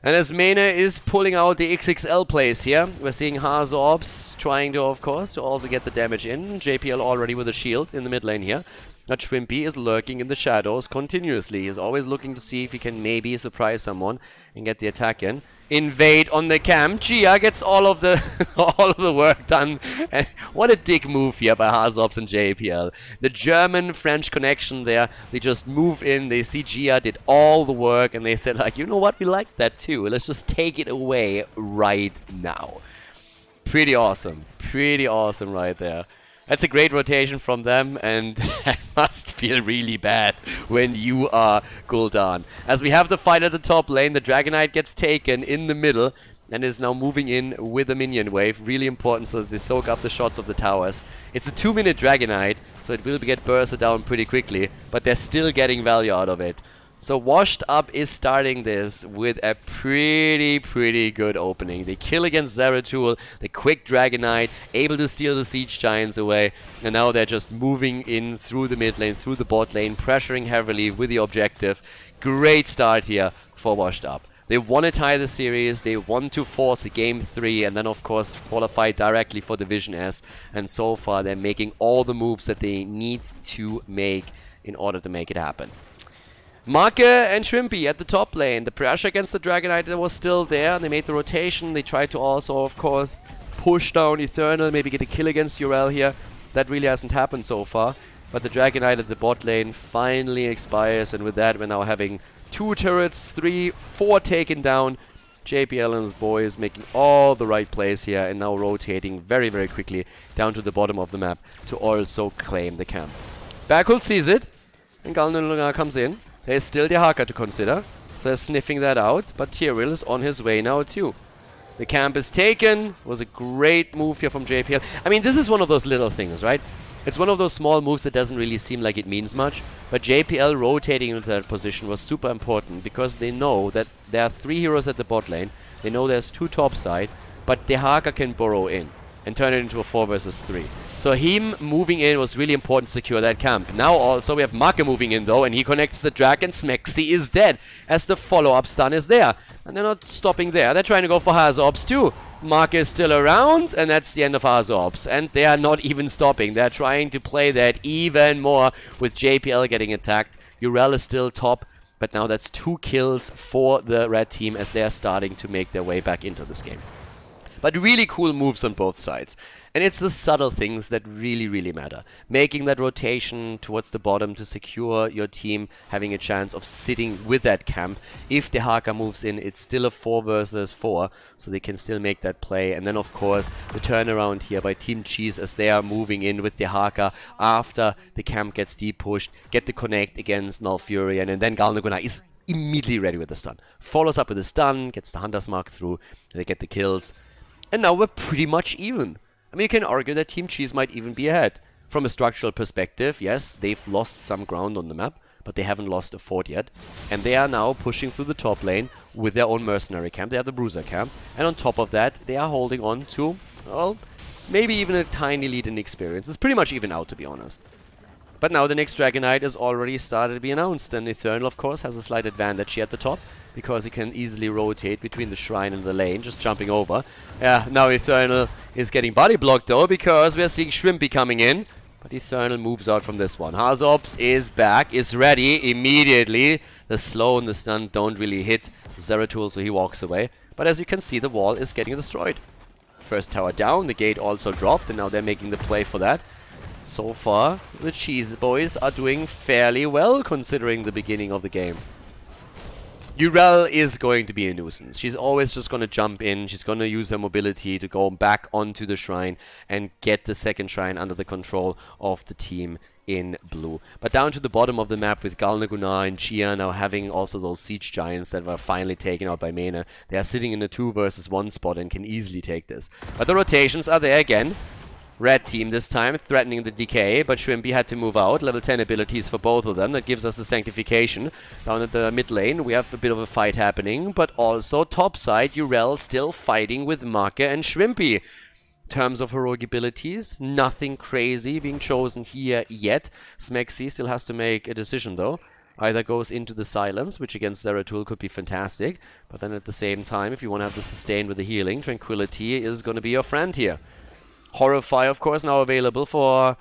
And as Mena is pulling out the XXL plays here, we're seeing Hazorps trying to, of course, to also get the damage in. JPL already with a shield in the mid lane here. But Shrimpy is lurking in the shadows continuously. He's always looking to see if he can maybe surprise someone and get the attack in. Invade on the camp. Gia gets all of the all of the work done. And what a dick move here by Hazorps and JPL. The German-French connection there. They just move in. They see Gia did all the work, and they said, like, you know what? We like that too. Let's just take it away right now. Pretty awesome. Pretty awesome right there. That's a great rotation from them, and that must feel really bad when you are Gul'dan. As we have the fight at the top lane, the Dragonite gets taken in the middle and is now moving in with a minion wave. Really important so that they soak up the shots of the towers. It's a 2-minute Dragonite, so it will get bursted down pretty quickly, but they're still getting value out of it. So Washed Up is starting this with a pretty good opening. They kill against Zeratul, the quick Dragonite, able to steal the Siege Giants away, and now they're just moving in through the mid lane, through the bot lane, pressuring heavily with the objective. Great start here for Washed Up. They want to tie the series, they want to force a Game 3, and then of course qualify directly for Division S, and so far they're making all the moves that they need to make in order to make it happen. Marke and Shrimpy at the top lane. The pressure against the Dragonite was still there. They made the rotation. They tried to also, of course, push down Eternal, maybe get a kill against Urel here. That really hasn't happened so far. But the Dragonite at the bot lane finally expires, and with that we're now having 2 turrets, 3, 4 taken down. JPL and his boys making all the right plays here and now rotating very quickly down to the bottom of the map to also claim the camp. Berkult sees it, and Khaldor comes in. There's still the Haka to consider. They're sniffing that out, but Tyrell is on his way now too. The camp is taken. Was a great move here from JPL. I mean, this is one of those little things, right? It's one of those small moves that doesn't really seem like it means much, but JPL rotating into that position was super important because they know that there are 3 heroes at the bot lane. They know there's 2 top side, but the Haka can burrow in and turn it into a 4 versus 3. So him moving in was really important to secure that camp. Now also we have Marke moving in though, and he connects the dragon. Smexy is dead as the follow-up stun is there. And they're not stopping there. They're trying to go for Hazorps too. Marke is still around, and that's the end of Hazorps. And they are not even stopping. They're trying to play that even more with JPL getting attacked. Urel is still top, but now that's 2 kills for the red team as they are starting to make their way back into this game. But really cool moves on both sides. And it's the subtle things that really matter. Making that rotation towards the bottom to secure your team having a chance of sitting with that camp. If the Haka moves in, it's still a 4 versus 4, so they can still make that play. And then of course the turnaround here by Team Cheese as they are moving in with the Haka after the camp gets deep pushed, get the connect against Malfurion, and then Khaldor is immediately ready with the stun. Follows up with the stun, gets the Hunter's Mark through, they get the kills. And now we're pretty much even. I mean, you can argue that Team Cheese might even be ahead. From a structural perspective, yes, they've lost some ground on the map, but they haven't lost a fort yet. And they are now pushing through the top lane with their own mercenary camp. They have the Bruiser camp. And on top of that, they are holding on to, well, maybe even a tiny lead in experience. It's pretty much even out, to be honest. But now the next Dragonite is already started to be announced. And Eternal, of course, has a slight advantage here at the top, because he can easily rotate between the shrine and the lane, just jumping over. Yeah, now Eternal is getting body blocked though, because we're seeing Shrimpy coming in. But Eternal moves out from this one. Hazorps is back, is ready immediately. The slow and the stun don't really hit Zeratul, so he walks away. But as you can see, the wall is getting destroyed. First tower down, the gate also dropped, and now they're making the play for that. So far, the Cheese Boys are doing fairly well, considering the beginning of the game. Urel is going to be a nuisance. She's always just going to jump in. She's going to use her mobility to go back onto the shrine and get the second shrine under the control of the team in blue. But down to the bottom of the map with Khaldor and Chia now having also those siege giants that were finally taken out by Mena. They are sitting in a 2 versus 1 spot and can easily take this. But the rotations are there again. Red team this time threatening the decay, but Shrimpy had to move out. Level 10 abilities for both of them. That gives us the sanctification. Down at the mid lane we have a bit of a fight happening, but also top side Urel still fighting with Marke and Shrimpy. In terms of heroic abilities, nothing crazy being chosen here yet. Smexy still has to make a decision though. Either goes into the silence, which against Zeratul could be fantastic, but then at the same time, if you want to have the sustain with the healing, Tranquility is going to be your friend here. Horrify, of course, now available for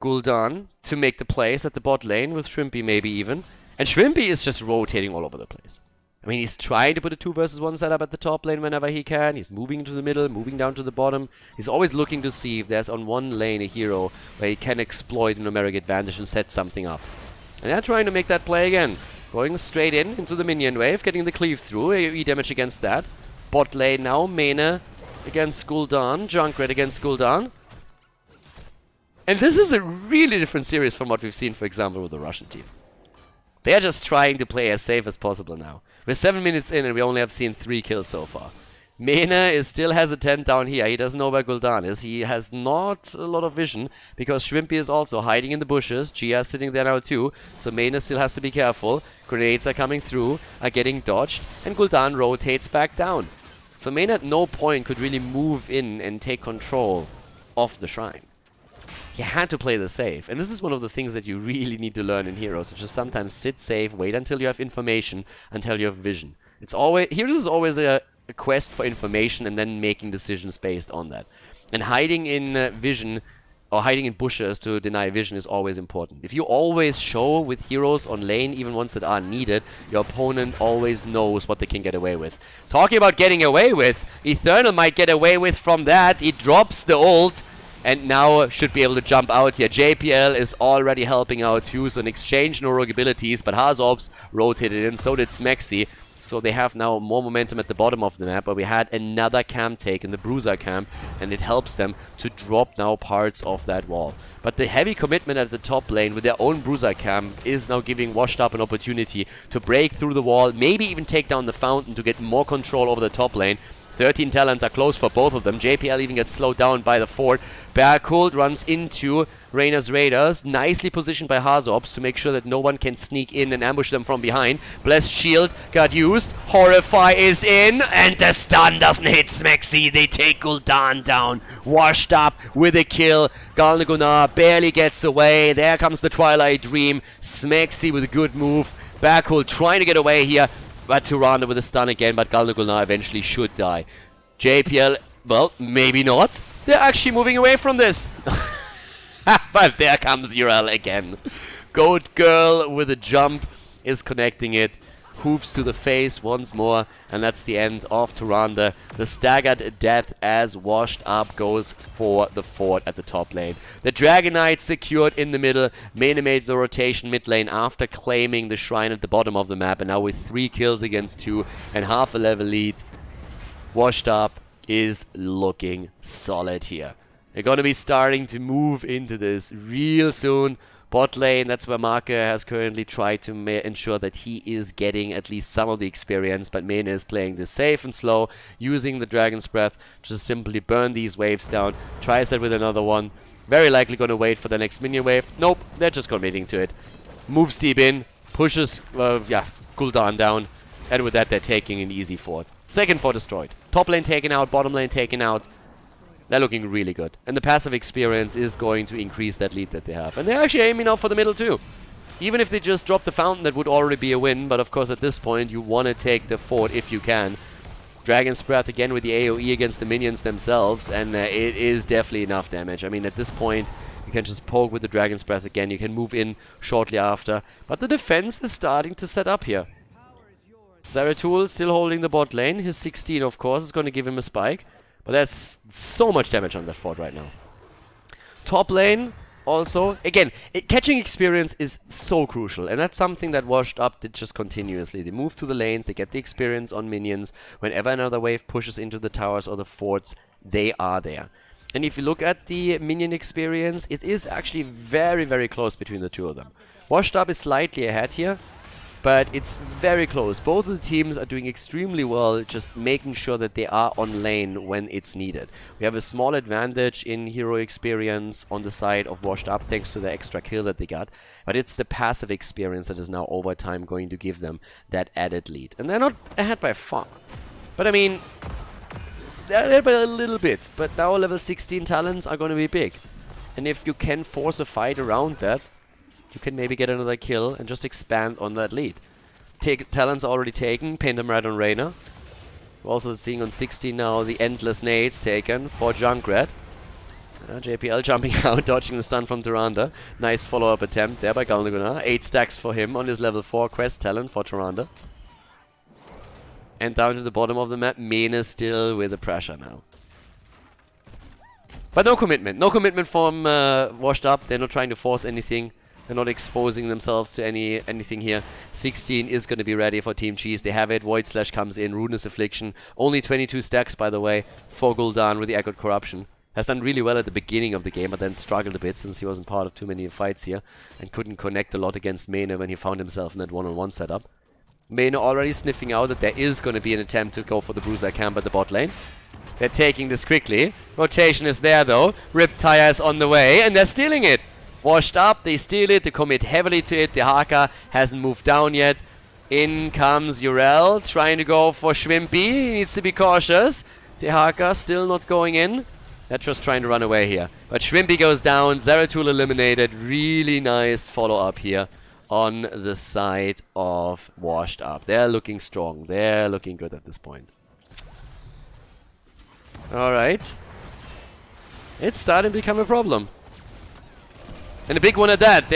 Gul'dan to make the plays at the bot lane with Shrimpy maybe even. And Shrimpy is just rotating all over the place. I mean, he's trying to put a 2 versus 1 setup at the top lane whenever he can. He's moving into the middle, moving down to the bottom. He's always looking to see if there's on one lane a hero where he can exploit a numeric advantage and set something up. And they're trying to make that play again. Going straight into the minion wave, getting the cleave through, AoE damage against that. Bot lane now, Mena against Gul'dan, Junkrat against Gul'dan. And this is a really different series from what we've seen, for example, with the Russian team. They are just trying to play as safe as possible now. We're 7 minutes in and we only have seen 3 kills so far. Mena is still hesitant down here. He doesn't know where Gul'dan is. He has not a lot of vision because Shrimpy is also hiding in the bushes. Gia is sitting there now too. So Mena still has to be careful. Grenades are coming through, are getting dodged, and Gul'dan rotates back down. So Mena at no point could really move in and take control of the shrine. He had to play the safe. And this is one of the things that you really need to learn in Heroes. Just sometimes sit safe, wait until you have information, until you have vision. It's always, Heroes is always a quest for information and then making decisions based on that. And hiding in vision or hiding in bushes to deny vision is always important. If you always show with heroes on lane, even ones that are needed, your opponent always knows what they can get away with. Talking about getting away with, Eternal might get away with from that. He drops the ult and now should be able to jump out here. JPL is already helping out too, so in exchange no rogue abilities, but Hazorps rotated in, so did Smexy. So they have now more momentum at the bottom of the map, but we had another camp taken, the Bruiser camp, and it helps them to drop now parts of that wall. But the heavy commitment at the top lane with their own Bruiser camp is now giving Washed Up an opportunity to break through the wall, maybe even take down the fountain to get more control over the top lane. 13 talents are close for both of them. JPL even gets slowed down by the fort. Barcold runs into Reyna's Raiders. Nicely positioned by Hazorps to make sure that no one can sneak in and ambush them from behind. Blessed Shield got used. Horrify is in. And the stun doesn't hit Smexy. They take Gul'dan down. Washed Up with a kill. Galnagunar barely gets away. There comes the Twilight Dream. Smexy with a good move. Barcold trying to get away here. But Tyrande with a stun again, but Galnagunar eventually should die. JPL, well, maybe not. They're actually moving away from this. But there comes Urel again. Goat Girl with a jump is connecting it. Hooves to the face once more, and that's the end of Tyrande. The staggered death as Washed Up goes for the fort at the top lane. The Dragon Knight secured in the middle. Mena made the rotation mid lane after claiming the shrine at the bottom of the map, and now with 3 kills against 2 and half a level lead, Washed Up is looking solid here. They're going to be starting to move into this real soon. Bot lane, that's where Marke has currently tried to ensure that he is getting at least some of the experience, but Mena is playing this safe and slow, using the Dragon's Breath to just burn these waves down. Tries that with another one. Very likely going to wait for the next minion wave. Nope, they're just committing to it. Moves deep in, pushes, Gul'dan down, and with that they're taking an easy fort. Second fort destroyed. Top lane taken out, bottom lane taken out. They're looking really good. And the passive experience is going to increase that lead that they have. And they're actually aiming now for the middle too. Even if they just drop the fountain, that would already be a win. But of course at this point you want to take the fort if you can. Dragon's Breath again with the AoE against the minions themselves. And it is definitely enough damage. I mean, at this point you can just poke with the Dragon's Breath again. You can move in shortly after. But the defense is starting to set up here. Zeratul still holding the bot lane. His 16 of course is going to give him a spike. But that's so much damage on that fort right now. Top lane, also, again, catching experience is so crucial. And that's something that Washed Up did just continuously. They move to the lanes, they get the experience on minions. Whenever another wave pushes into the towers or the forts, they are there. And if you look at the minion experience, it is actually very, very close between the two of them. Washed Up is slightly ahead here. But it's very close. Both of the teams are doing extremely well, just making sure that they are on lane when it's needed. We have a small advantage in hero experience on the side of Washed Up thanks to the extra kill that they got. But it's the passive experience that is now over time going to give them that added lead. And they're not ahead by far. But I mean, they're ahead by a little bit. But now level 16 talents are going to be big. And if you can force a fight around that, you can maybe get another kill and just expand on that lead. Talents already taken, pin them right on Reyna. We're also seeing on 16 now the endless nades taken for Junkrat. JPL jumping out, dodging the stun from Tyrande. Nice follow-up attempt there by Galnagunar. 8 stacks for him on his level 4 quest talent for Tyrande. And down to the bottom of the map, Mena still with the pressure now. But no commitment. No commitment from Washed Up. They're not trying to force anything. They're not exposing themselves to anything here. 16 is going to be ready for Team Cheese. They have it. Void Slash comes in. Ruinous Affliction. Only 22 stacks, by the way, for Gul'dan with the Echoed Corruption. Has done really well at the beginning of the game, but then struggled a bit since he wasn't part of too many fights here. And couldn't connect a lot against Mena when he found himself in that one-on-one setup. Mena already sniffing out that there is going to be an attempt to go for the Bruiser camp at the bot lane. They're taking this quickly. Rotation is there though. Riptire is on the way and they're stealing it. Washed up, they steal it, they commit heavily to it. The Haka hasn't moved down yet. In comes Urel, trying to go for Schwimpy. He needs to be cautious. The Haka still not going in. They're just trying to run away here. But Schwimpy goes down, Zeratul eliminated. Really nice follow-up here on the side of Washed Up. They're looking strong. They're looking good at this point. Alright. It's starting to become a problem. And a big one at that.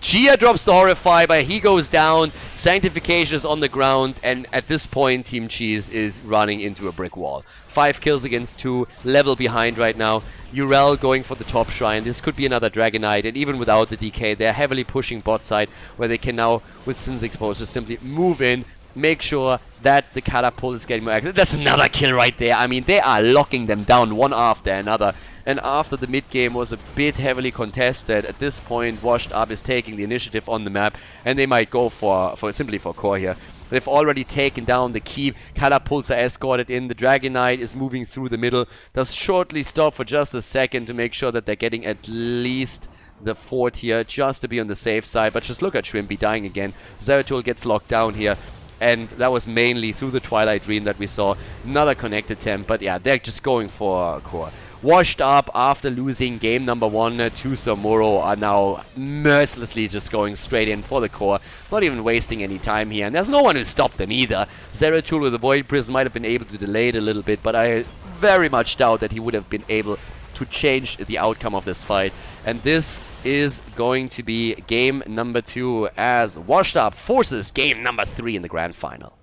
Gia drops the Horrify, but he goes down. Sanctification is on the ground, and at this point, Team Cheese is running into a brick wall. 5 kills against 2, level behind right now. Urel going for the top shrine. This could be another Dragonite, and even without the DK, they're heavily pushing bot side, where they can now, with Sin's Exposure, simply move in, make sure that the catapult is getting more active. That's another kill right there. I mean, they are locking them down one after another. And after the mid game was a bit heavily contested, at this point Washed Up is taking the initiative on the map, and they might go for simply for core here. They've already taken down the keep. Catapults are escorted in. The Dragonite is moving through the middle. Does shortly stop for just a second to make sure that they're getting at least the fort here, just to be on the safe side. But just look at Shrimpy dying again. Zeratul gets locked down here. And that was mainly through the Twilight Dream that we saw. Another connected attempt, but yeah, they're just going for core. Washed Up after losing game number 1 to Samuro are now mercilessly just going straight in for the core. Not even wasting any time here. And there's no one who stopped them either. Zeratul with the Void Prism might have been able to delay it a little bit, but I very much doubt that he would have been able to change the outcome of this fight. And this is going to be game number 2 as Washed Up forces game number 3 in the grand final.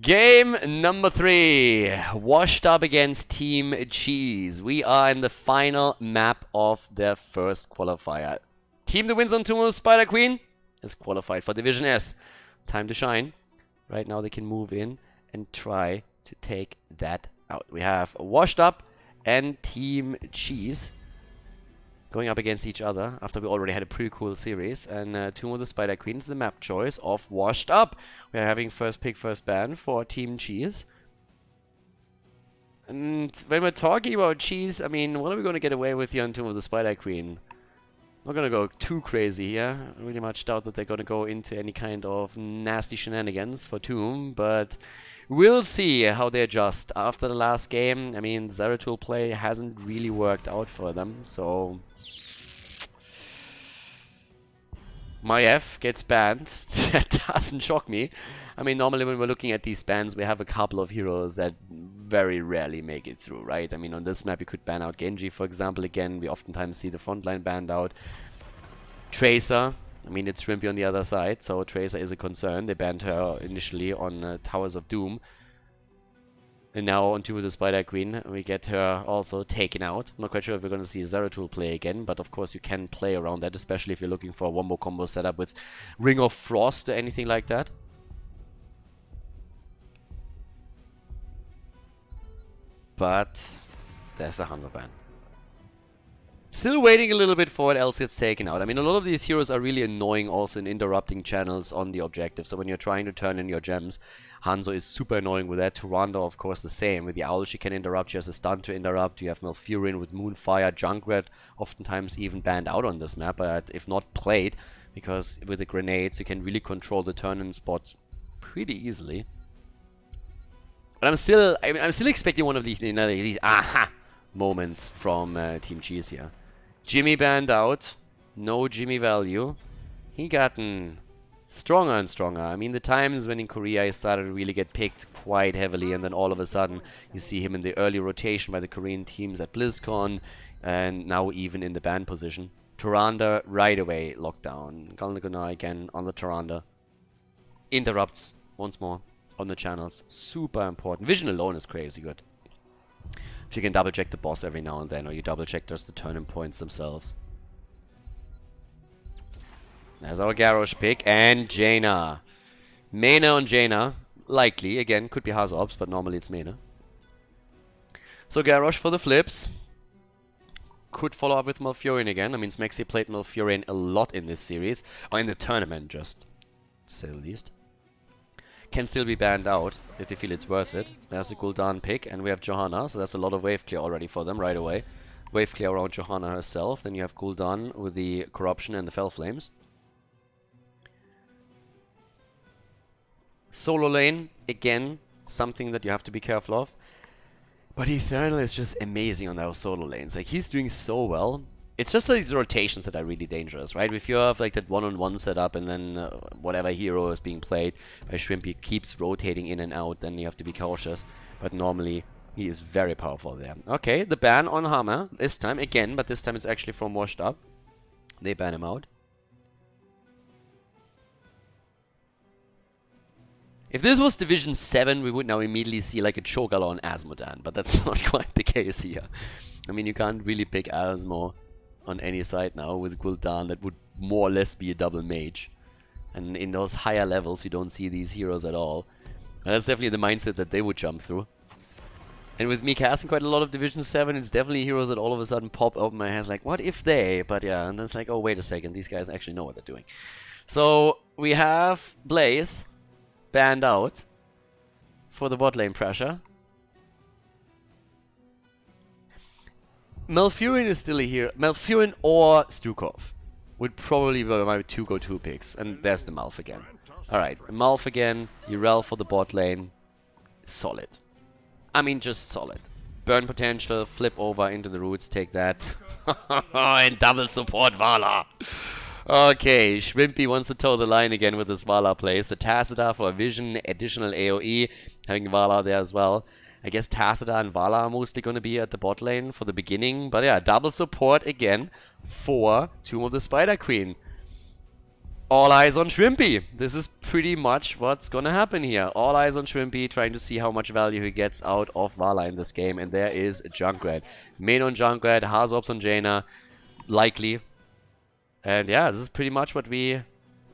Game number 3, Washed Up against Team Cheese. We are in the final map of their first qualifier. Team that wins on Tomb of Spider Queen is qualified for Division S. Time to shine. Right now they can move in and try to take that out. We have Washed Up and Team Cheese going up against each other after we already had a pretty cool series. And Tomb of the Spider Queen is the map choice of Washed Up. We are having first pick, first ban for Team Cheese. And when we're talking about Cheese, I mean, what are we going to get away with here on Tomb of the Spider Queen? I'm not going to go too crazy here. I really much doubt that they're going to go into any kind of nasty shenanigans for Tomb, but we'll see how they adjust. After the last game, I mean, Zeratul play hasn't really worked out for them, so my F gets banned. That doesn't shock me. I mean, normally when we're looking at these bans, we have a couple of heroes that very rarely make it through, right? I mean, on this map, you could ban out Genji, for example, again. We oftentimes see the frontline banned out. Tracer, I mean, it's Shrimpy on the other side, so Tracer is a concern. They banned her initially on Towers of Doom. And now on Tomb of the Spider Queen, we get her also taken out. I'm not quite sure if we're going to see Zeratul play again, but of course you can play around that, especially if you're looking for a wombo combo setup with Ring of Frost or anything like that. But there's a Hanzo ban. Still waiting a little bit for what else gets taken out. I mean, a lot of these heroes are really annoying also in interrupting channels on the objective. So when you're trying to turn in your gems, Hanzo is super annoying with that. Tyrande, of course, the same. With the Owl, she can interrupt. She has a stun to interrupt. You have Malfurion with Moonfire. Junkrat, oftentimes even banned out on this map, but if not played, because with the grenades, you can really control the turn-in spots pretty easily. But I'm still expecting one of these, these aha moments from Team Cheese here. Jimmy banned out. No Jimmy value. He gotten stronger and stronger. I mean, the times when in Korea he started to really get picked quite heavily, and then all of a sudden you see him in the early rotation by the Korean teams at BlizzCon, and now even in the ban position. Tyrande right away locked down. Khaldor again on the Tyrande. Interrupts once more on the channels. Super important. Vision alone is crazy good. If you can double check the boss every now and then, or you double check just the turning points themselves. There's our Garrosh pick, and Jaina Mena on Jaina. Likely. Again, could be Hazops, but normally it's Mena. So Garrosh for the flips. Could follow up with Malfurion again. I mean, Smexy played Malfurion a lot in this series. Or in the tournament, just. To say the least. Can still be banned out if they feel it's worth it. There's a Gul'dan pick, and we have Johanna, so that's a lot of wave clear already for them right away. Wave clear around Johanna herself. Then you have Gul'dan with the Corruption and the Fell Flames. Solo lane, again, something that you have to be careful of. But Eternal is just amazing on those solo lanes. Like, he's doing so well. It's just these rotations that are really dangerous, right? If you have like that one-on-one setup and then whatever hero is being played by Shrimpy keeps rotating in and out, then you have to be cautious. But normally, he is very powerful there. Okay, the ban on Hammer this time again, but this time it's actually from Washed Up. They ban him out. If this was Division 7, we would now immediately see like a Cho'Gall on Asmodan, but that's not quite the case here. I mean, you can't really pick Asmo on any side now with Gul'dan. That would more or less be a double mage. And in those higher levels, you don't see these heroes at all. And that's definitely the mindset that they would jump through. And with me casting quite a lot of Division 7, it's definitely heroes that all of a sudden pop open my head like, what if they? But yeah, and then it's like, oh, wait a second, these guys actually know what they're doing. So, we have Blaze banned out for the bot lane pressure. Malfurion is still here. Malfurion or Stukov would probably be my two go-to picks. And there's the Malf again. Alright, Malf again. Urel for the bot lane. Solid. I mean, just solid. Burn potential, flip over into the roots, take that. And double support Vala. Okay, Shrimpy wants to toe the line again with his Vala plays. The Tacita for a vision, additional AoE, having Vala there as well. I guess Tacita and Vala are mostly going to be at the bot lane for the beginning. But yeah, double support again for Tomb of the Spider Queen. All eyes on Shrimpy. This is pretty much what's going to happen here. All eyes on Shrimpy, trying to see how much value he gets out of Vala in this game. And there is Junkrat. Main on Junkrat, Hazops on Jaina. Likely. And yeah, this is pretty much what we...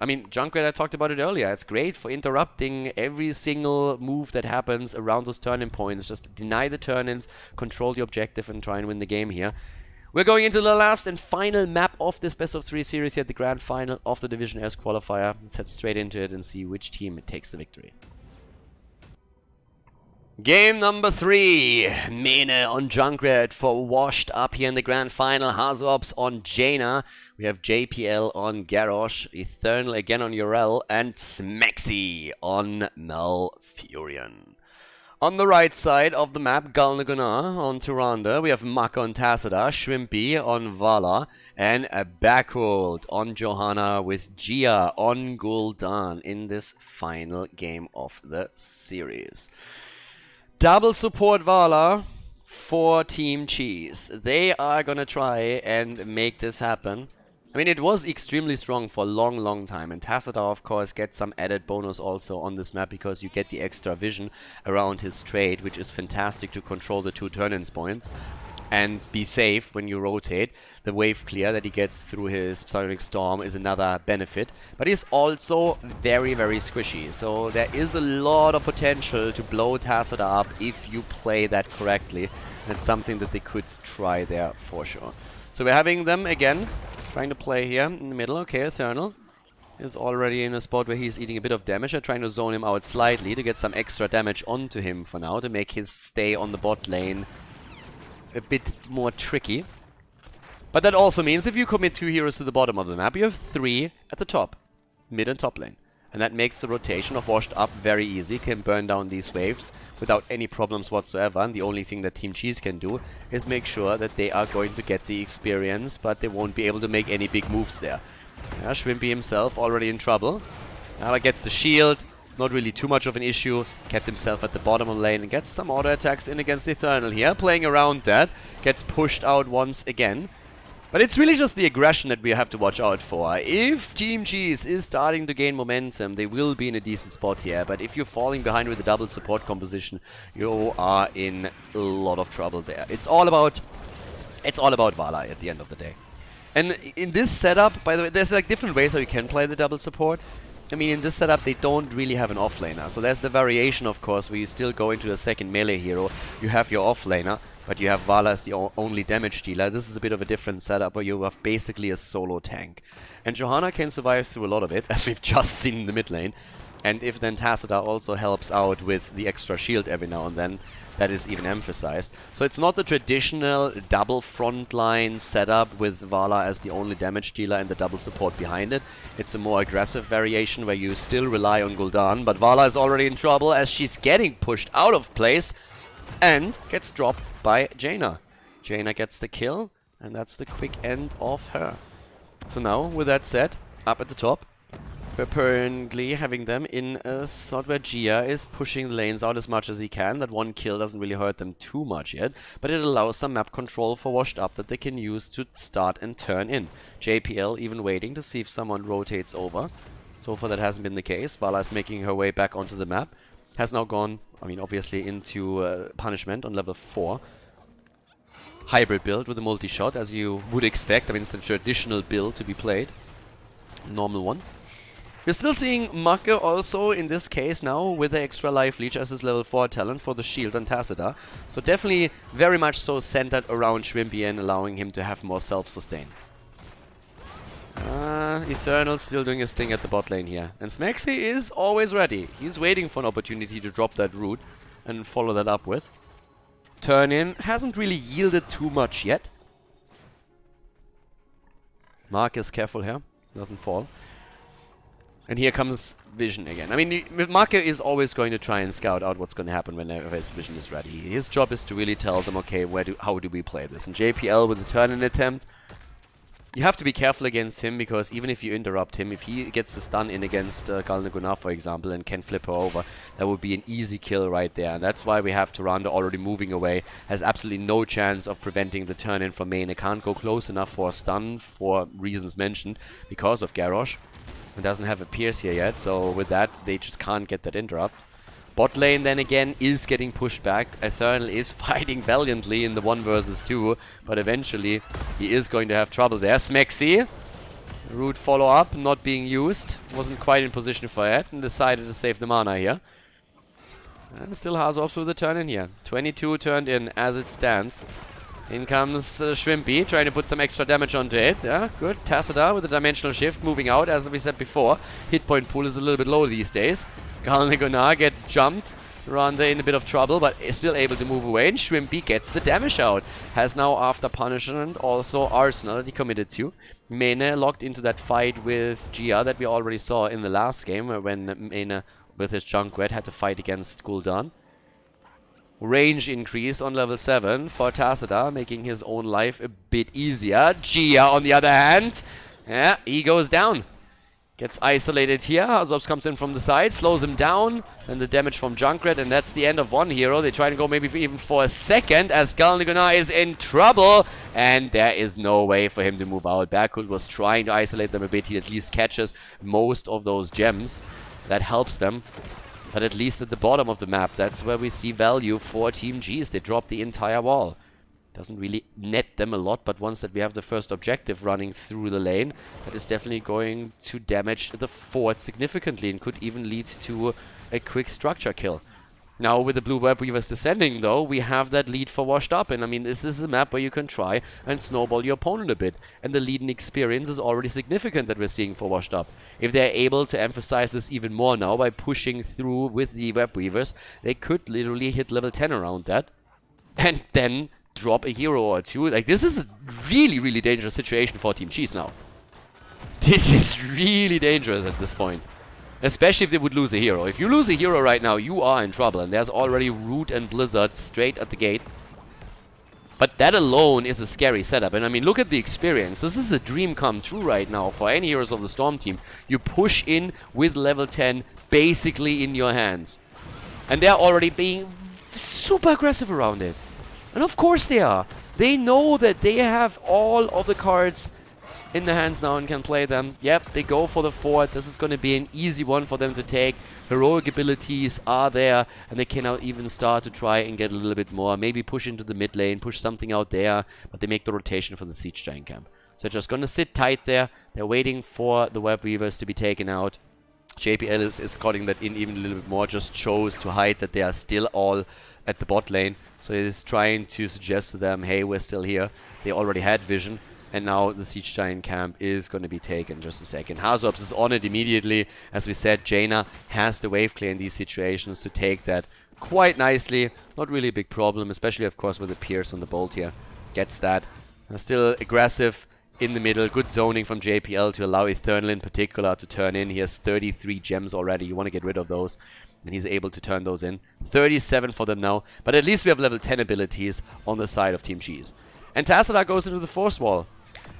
I mean, Junkrat, I talked about it earlier. It's great for interrupting every single move that happens around those turn-in points. Just deny the turn-ins, control the objective, and try and win the game here. We're going into the last and final map of this best-of-3 series here, the grand final of the Division S qualifier. Let's head straight into it and see which team takes the victory. Game number 3, Mena on Junkrat for Washed Up here in the grand final. Hazops on Jaina. We have JPL on Garrosh, Eternal again on Urel, and Smexy on Malfurion. On the right side of the map, Galnagunar on Tyrande. We have Maka on Tacita, Shrimpy on Vala, and a Backhold on Johanna with Gia on Gul'dan in this final game of the series. Double support Vala for Team Cheese. They are gonna try and make this happen. I mean, it was extremely strong for a long time, and Tacita, of course, gets some added bonus also on this map because you get the extra vision around his trade, which is fantastic to control the 2 turn-in points and be safe when you rotate. The wave clear that he gets through his Psionic Storm is another benefit, but he's also very squishy, so there is a lot of potential to blow Tacita up if you play that correctly. That's something that they could try there for sure. So we're having them again trying to play here in the middle. Okay, Eternal is already in a spot where he's eating a bit of damage. They're trying to zone him out slightly to get some extra damage onto him for now, to make his stay on the bot lane a bit more tricky. But that also means if you commit 2 heroes to the bottom of the map, you have 3 at the top, mid and top lane. And that makes the rotation of Washed Up very easy. Can burn down these waves without any problems whatsoever. And the only thing that Team Cheese can do is make sure that they are going to get the experience, but they won't be able to make any big moves there. Yeah, Shrimpy himself already in trouble. Now he gets the shield. Not really too much of an issue. Kept himself at the bottom of the lane and gets some auto attacks in against Eternal here. Playing around that. Gets pushed out once again. But it's really just the aggression that we have to watch out for. If Team Cheese is starting to gain momentum, they will be in a decent spot here. But if you're falling behind with a double support composition, you are in a lot of trouble there. It's all about Vala at the end of the day. And in this setup, by the way, there's like different ways how you can play the double support. I mean, in this setup, they don't really have an offlaner. So there's the variation, of course, where you still go into a second melee hero. You have your offlaner, but you have Vala as the only damage dealer. This is a bit of a different setup where you have basically a solo tank. And Johanna can survive through a lot of it, as we've just seen in the mid lane. And if then Tacita also helps out with the extra shield every now and then, that is even emphasized. So it's not the traditional double frontline setup with Vala as the only damage dealer and the double support behind it. It's a more aggressive variation where you still rely on Gul'dan, but Vala is already in trouble as she's getting pushed out of place and gets dropped by Jaina. Jaina gets the kill, and that's the quick end of her. So now, with that said, up at the top, we're currently having them in a slot where Gia is pushing the lanes out as much as he can. That one kill doesn't really hurt them too much yet, but it allows some map control for Washed Up that they can use to start and turn in. JPL even waiting to see if someone rotates over. So far that hasn't been the case. Vala is making her way back onto the map. Has now gone, I mean, obviously into punishment on level 4. Hybrid build with a multi-shot, as you would expect. I mean, it's the traditional build to be played. Normal one. We're still seeing Make also in this case now with the extra life leech as his level 4 talent for the shield on Tacita. So definitely very much so centered around Shrimpy and allowing him to have more self-sustain. Eternal still doing his thing at the bot lane here. And Smexy is always ready. He's waiting for an opportunity to drop that root and follow that up with. Turn in hasn't really yielded too much yet. Mark is careful here. Doesn't fall. And here comes Vision again. I mean, Marke is always going to try and scout out what's going to happen whenever his Vision is ready. His job is to really tell them, okay, how do we play this? And JPL with the turn-in attempt, you have to be careful against him, because even if you interrupt him, if he gets the stun in against Galnaguna, for example, and can flip her over, that would be an easy kill right there. And that's why we have Tyrande already moving away. Has absolutely no chance of preventing the turn-in from main. It can't go close enough for a stun, for reasons mentioned, because of Garrosh. It doesn't have a Pierce here yet, so with that, they just can't get that interrupt. Bot lane, then again, is getting pushed back. Eternal is fighting valiantly in the 1 versus 2, but eventually he is going to have trouble there. Smexy, root follow-up, not being used. Wasn't quite in position for it, and decided to save the mana here. And still Hazo up through the turn in here. 22 turned in as it stands. In comes Shrimpy, trying to put some extra damage onto it. Yeah, good. Tacita with a dimensional shift, moving out, as we said before. Hit point pool is a little bit low these days. Galnaguna gets jumped. Randa in a bit of trouble, but is still able to move away. And Shrimpy gets the damage out. Has now, after punishment, also Arsenal that he committed to. Mene locked into that fight with Gia that we already saw in the last game, when Mene, with his Junkrat, had to fight against Gul'dan. Range increase on level 7 for Tacita, making his own life a bit easier. Gia, on the other hand, yeah, he goes down. Gets isolated here. Hazops comes in from the side, slows him down. And the damage from Junkrat, and that's the end of one hero. They try to go maybe even for a second, as Galnaguna is in trouble. And there is no way for him to move out. Berkut was trying to isolate them a bit. He at least catches most of those gems. That helps them. But at least at the bottom of the map, that's where we see value for Team Gs. They drop the entire wall. Doesn't really net them a lot, but once that we have the first objective running through the lane, that is definitely going to damage the fort significantly and could even lead to a quick structure kill. Now, with the blue web weavers descending, though, we have that lead for Washed Up. And I mean, this is a map where you can try and snowball your opponent a bit. And the lead and experience is already significant that we're seeing for Washed Up. If they're able to emphasize this even more now by pushing through with the web weavers, they could literally hit level 10 around that. And then drop a hero or two. Like, this is a really, really dangerous situation for Team Cheese now. This is really dangerous at this point. Especially if they would lose a hero. If you lose a hero right now, you are in trouble. And there's already Root and Blizzard straight at the gate. But that alone is a scary setup. And I mean, look at the experience. This is a dream come true right now for any Heroes of the Storm team. You push in with level 10 basically in your hands. And they're already being super aggressive around it. And of course they are. They know that they have all of the cards in the hands now and can play them. Yep, they go for the fort. This is going to be an easy one for them to take. Heroic abilities are there, and they can now even start to try and get a little bit more. Maybe push into the mid lane, push something out there, but they make the rotation for the Siege Giant camp. So they're just going to sit tight there. They're waiting for the web weavers to be taken out. JPL is calling that in even a little bit more, just shows to hide that they are still all at the bot lane. So it is trying to suggest to them, hey, we're still here. They already had vision, and now the Siege Giant camp is going to be taken. Just a second. Hazops is on it immediately. As we said, Jaina has the wave clear in these situations to take that quite nicely. Not really a big problem, especially, of course, with the Pierce on the Bolt here. Gets that. Still aggressive in the middle. Good zoning from JPL to allow Eternal in particular to turn in. He has 33 gems already. You want to get rid of those. And he's able to turn those in. 37 for them now. But at least we have level 10 abilities on the side of Team Cheese. And Tassadar goes into the Force Wall.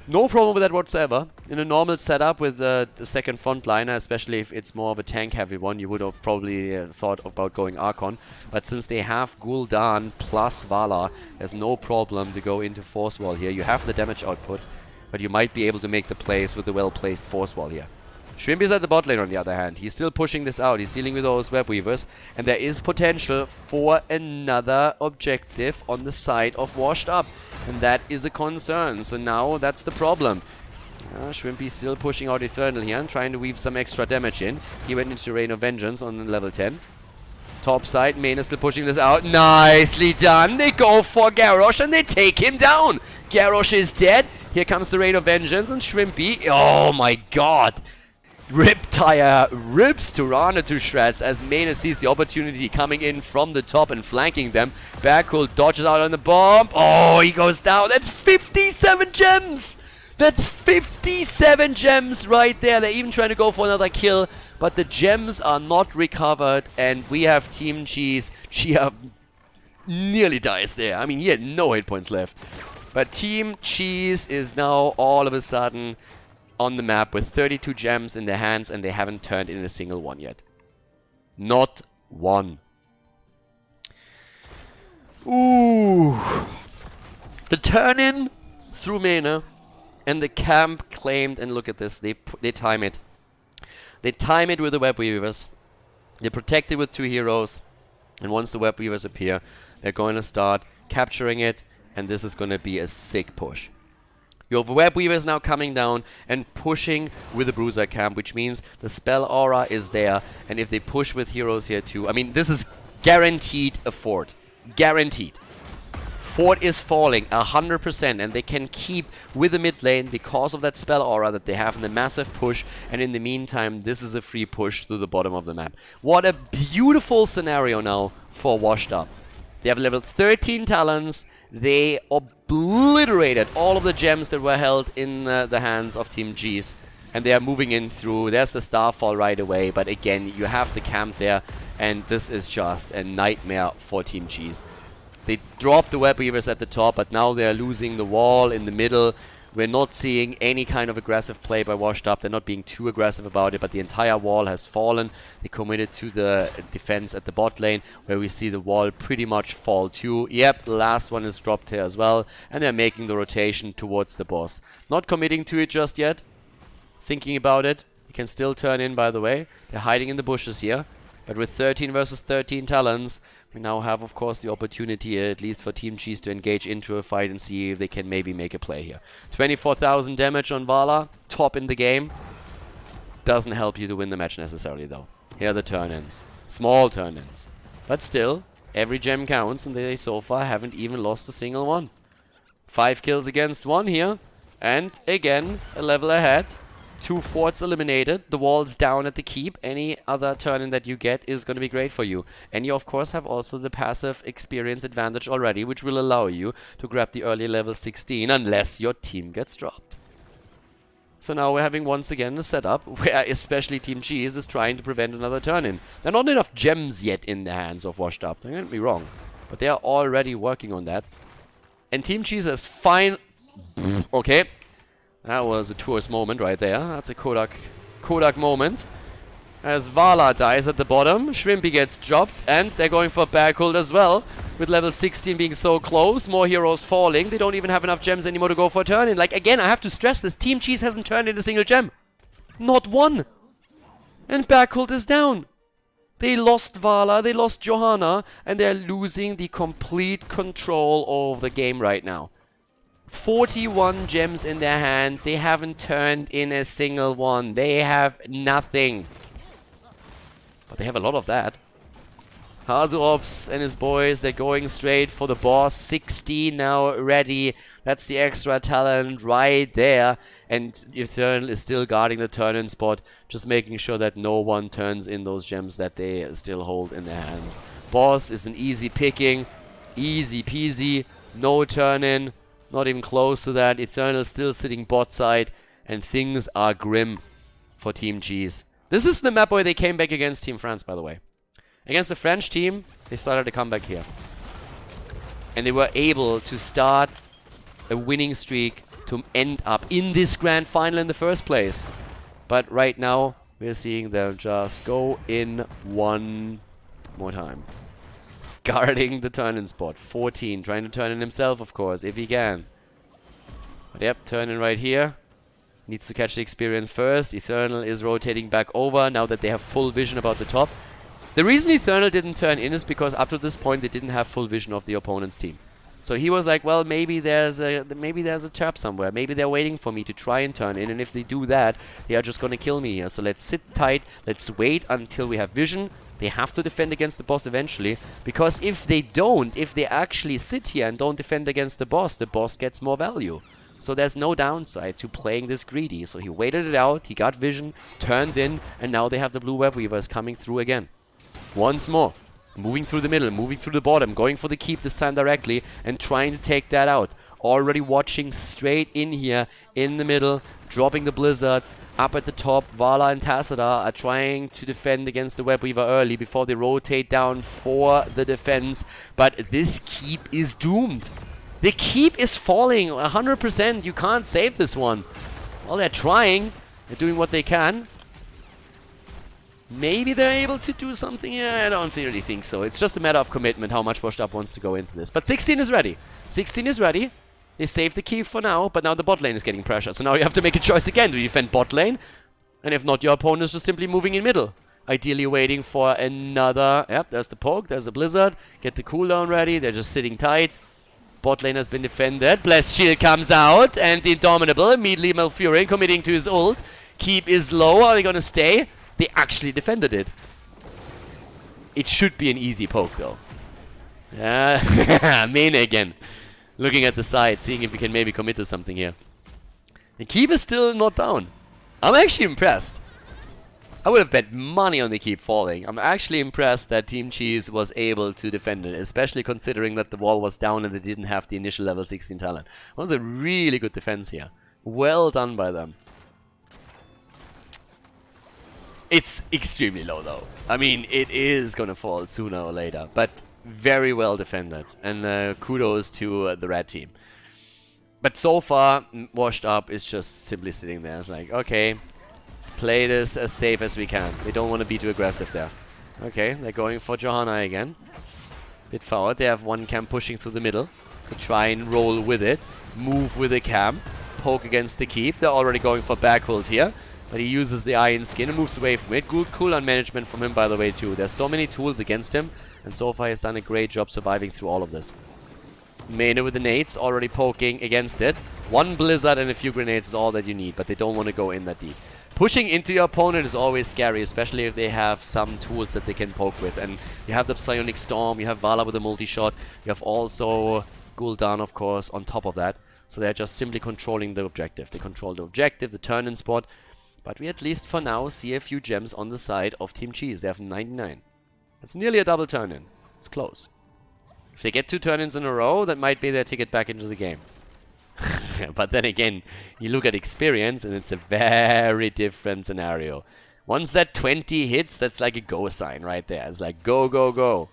No problem with that whatsoever. In a normal setup with the second frontliner, especially if it's more of a tank-heavy one, you would have probably thought about going Archon. But since they have Gul'dan plus Vala, there's no problem to go into Force Wall here. You have the damage output, but you might be able to make the plays with the well-placed Force Wall here. Shrimp is at the bot lane on the other hand. He's still pushing this out. He's dealing with those Web Weavers. And there is potential for another objective on the side of Washed Up. And that is a concern. So now that's the problem. Shrimpy still pushing out Eternal here and trying to weave some extra damage in. He went into Rain of Vengeance on level 10. Top side, Main is still pushing this out. Nicely done. They go for Garrosh and they take him down. Garrosh is dead. Here comes the Rain of Vengeance and Shrimpy. Oh my god. Riptire rips Tirana to shreds as Maina sees the opportunity coming in from the top and flanking them. Backhull dodges out on the bomb. Oh, he goes down. That's 57 gems! That's 57 gems right there. They're even trying to go for another kill, but the gems are not recovered, and we have Team Cheese. Chia nearly dies there. I mean, he had no hit points left. But Team Cheese is now all of a sudden on the map with 32 gems in their hands, and they haven't turned in a single one yet. Not one. Ooh. The turn-in through Maina, and the camp claimed, and look at this, they time it. They time it with the Web Weavers. They protect it with 2 heroes, and once the Web Weavers appear, they're going to start capturing it, and this is going to be a sick push. You have Web Weavers now coming down and pushing with the Bruiser camp, which means the spell aura is there. And if they push with heroes here too, I mean, this is guaranteed a fort. Guaranteed. Fort is falling 100%, and they can keep with the mid lane because of that spell aura that they have in the massive push. And in the meantime, this is a free push through the bottom of the map. What a beautiful scenario now for Washed Up. They have level 13 talents. They obliterated all of the gems that were held in the hands of Team G's. And they are moving in through. There's the Starfall right away. But again, you have the camp there. And this is just a nightmare for Team G's. They dropped the Web Weavers at the top, but now they're losing the wall in the middle. We're not seeing any kind of aggressive play by Washed Up. They're not being too aggressive about it, but the entire wall has fallen. They committed to the defense at the bot lane, where we see the wall pretty much fall too. Yep, the last one is dropped here as well, and they're making the rotation towards the boss. Not committing to it just yet. Thinking about it. You can still turn in, by the way. They're hiding in the bushes here. But with 13 versus 13 talents, we now have, of course, the opportunity, at least for Team Cheese, to engage into a fight and see if they can maybe make a play here. 24,000 damage on Vala, top in the game. Doesn't help you to win the match necessarily, though. Here are the turn-ins. Small turn-ins. But still, every gem counts, and they so far haven't even lost a single one. 5 kills against 1 here. And, again, a level ahead. 2 forts eliminated, the wall's down at the keep. Any other turn-in that you get is going to be great for you. And you of course have also the passive experience advantage already, which will allow you to grab the early level 16 unless your team gets dropped. So now we're having once again a setup where especially Team Cheese is trying to prevent another turn-in. There are not enough gems yet in the hands of Washed Up, don't get me wrong. But they are already working on that. And Team Cheese has okay. That was a tourist moment right there. That's a Kodak moment. As Vala dies at the bottom, Shrimpy gets dropped, and they're going for Backhull as well. With level 16 being so close, more heroes falling. They don't even have enough gems anymore to go for a turn-in. Like, again, I have to stress this. Team Cheese hasn't turned in a single gem. Not one. And Backhull is down. They lost Vala, they lost Johanna, and they're losing the complete control over the game right now. 41 gems in their hands. They haven't turned in a single one. They have nothing. But they have a lot of that. Hazuops and his boys, they're going straight for the boss. 16 now ready. That's the extra talent right there. And Eternal is still guarding the turn-in spot, just making sure that no one turns in those gems that they still hold in their hands. Boss is an easy picking. Easy peasy. No turn-in. Not even close to that. Eternal still sitting bot side. And things are grim for Team Cheese. This is the map where they came back against Team France, by the way. Against the French team, they started a comeback here. And they were able to start a winning streak to end up in this grand final in the first place. But right now, we're seeing them just go in one more time. Guarding the turn-in spot. 14, trying to turn in himself, of course, if he can. But yep, turn in right here. Needs to catch the experience first. Eternal is rotating back over now that they have full vision about the top. The reason Eternal didn't turn in is because up to this point they didn't have full vision of the opponent's team. So he was like, well, maybe there's a trap somewhere. Maybe they're waiting for me to try and turn in, and if they do that, they are just gonna kill me here. So let's sit tight, let's wait until we have vision. They have to defend against the boss eventually, because if they don't, if they actually sit here and don't defend against the boss gets more value. So there's no downside to playing this greedy. So he waited it out, he got vision, turned in, and now they have the blue web weavers coming through again. Once more, moving through the middle, moving through the bottom, going for the keep this time directly, and trying to take that out. Already watching straight in here, in the middle, dropping the blizzard. Up at the top, Vala and Tassadar are trying to defend against the web weaver early before they rotate down for the defense. But this keep is doomed. The keep is falling 100%. You can't save this one. Well, they're trying. They're doing what they can. Maybe they're able to do something here. I don't really think so. It's just a matter of commitment, how much Washed Up wants to go into this. But 16 is ready. 16 is ready. They saved the keep for now, but now the bot lane is getting pressured. So now you have to make a choice again. Do you defend bot lane? And if not, your opponent is just simply moving in middle. Ideally waiting for another... Yep, there's the poke. There's the blizzard. Get the cooldown ready. They're just sitting tight. Bot lane has been defended. Blessed Shield comes out. And the Indomitable immediately Malfurion committing to his ult. Keep is low. Are they going to stay? They actually defended it. It should be an easy poke, though. Main again. Looking at the side, seeing if we can maybe commit to something here. The keep is still not down. I'm actually impressed. I would have bet money on the keep falling. I'm actually impressed that Team Cheese was able to defend it, especially considering that the wall was down and they didn't have the initial level 16 talent. It was a really good defense here. Well done by them. It's extremely low though. I mean, it is gonna fall sooner or later, but very well defended. And kudos to the red team. But so far, Washed Up is just simply sitting there. It's like, okay, let's play this as safe as we can. They don't want to be too aggressive there. Okay, they're going for Johanna again. Bit forward. They have one camp pushing through the middle to try and roll with it. Move with the camp. Poke against the keep. They're already going for backhold here. But he uses the Iron Skin and moves away from it. Good cooldown management from him, by the way, too. There's so many tools against him. And so far, he's done a great job surviving through all of this. Mena with the nades, already poking against it. One Blizzard and a few grenades is all that you need. But they don't want to go in that deep. Pushing into your opponent is always scary, especially if they have some tools that they can poke with. And you have the Psionic Storm, you have Vala with a multi-shot. You have also Gul'dan, of course, on top of that. So they're just simply controlling the objective. They control the objective, the turn-in spot. But we at least for now see a few gems on the side of Team Cheese. They have 99. That's nearly a double turn-in. It's close. If they get 2 turn-ins in a row, that might be their ticket back into the game. But then again, you look at experience and it's a very different scenario. Once that 20 hits, that's like a go sign right there. It's like go, go, go.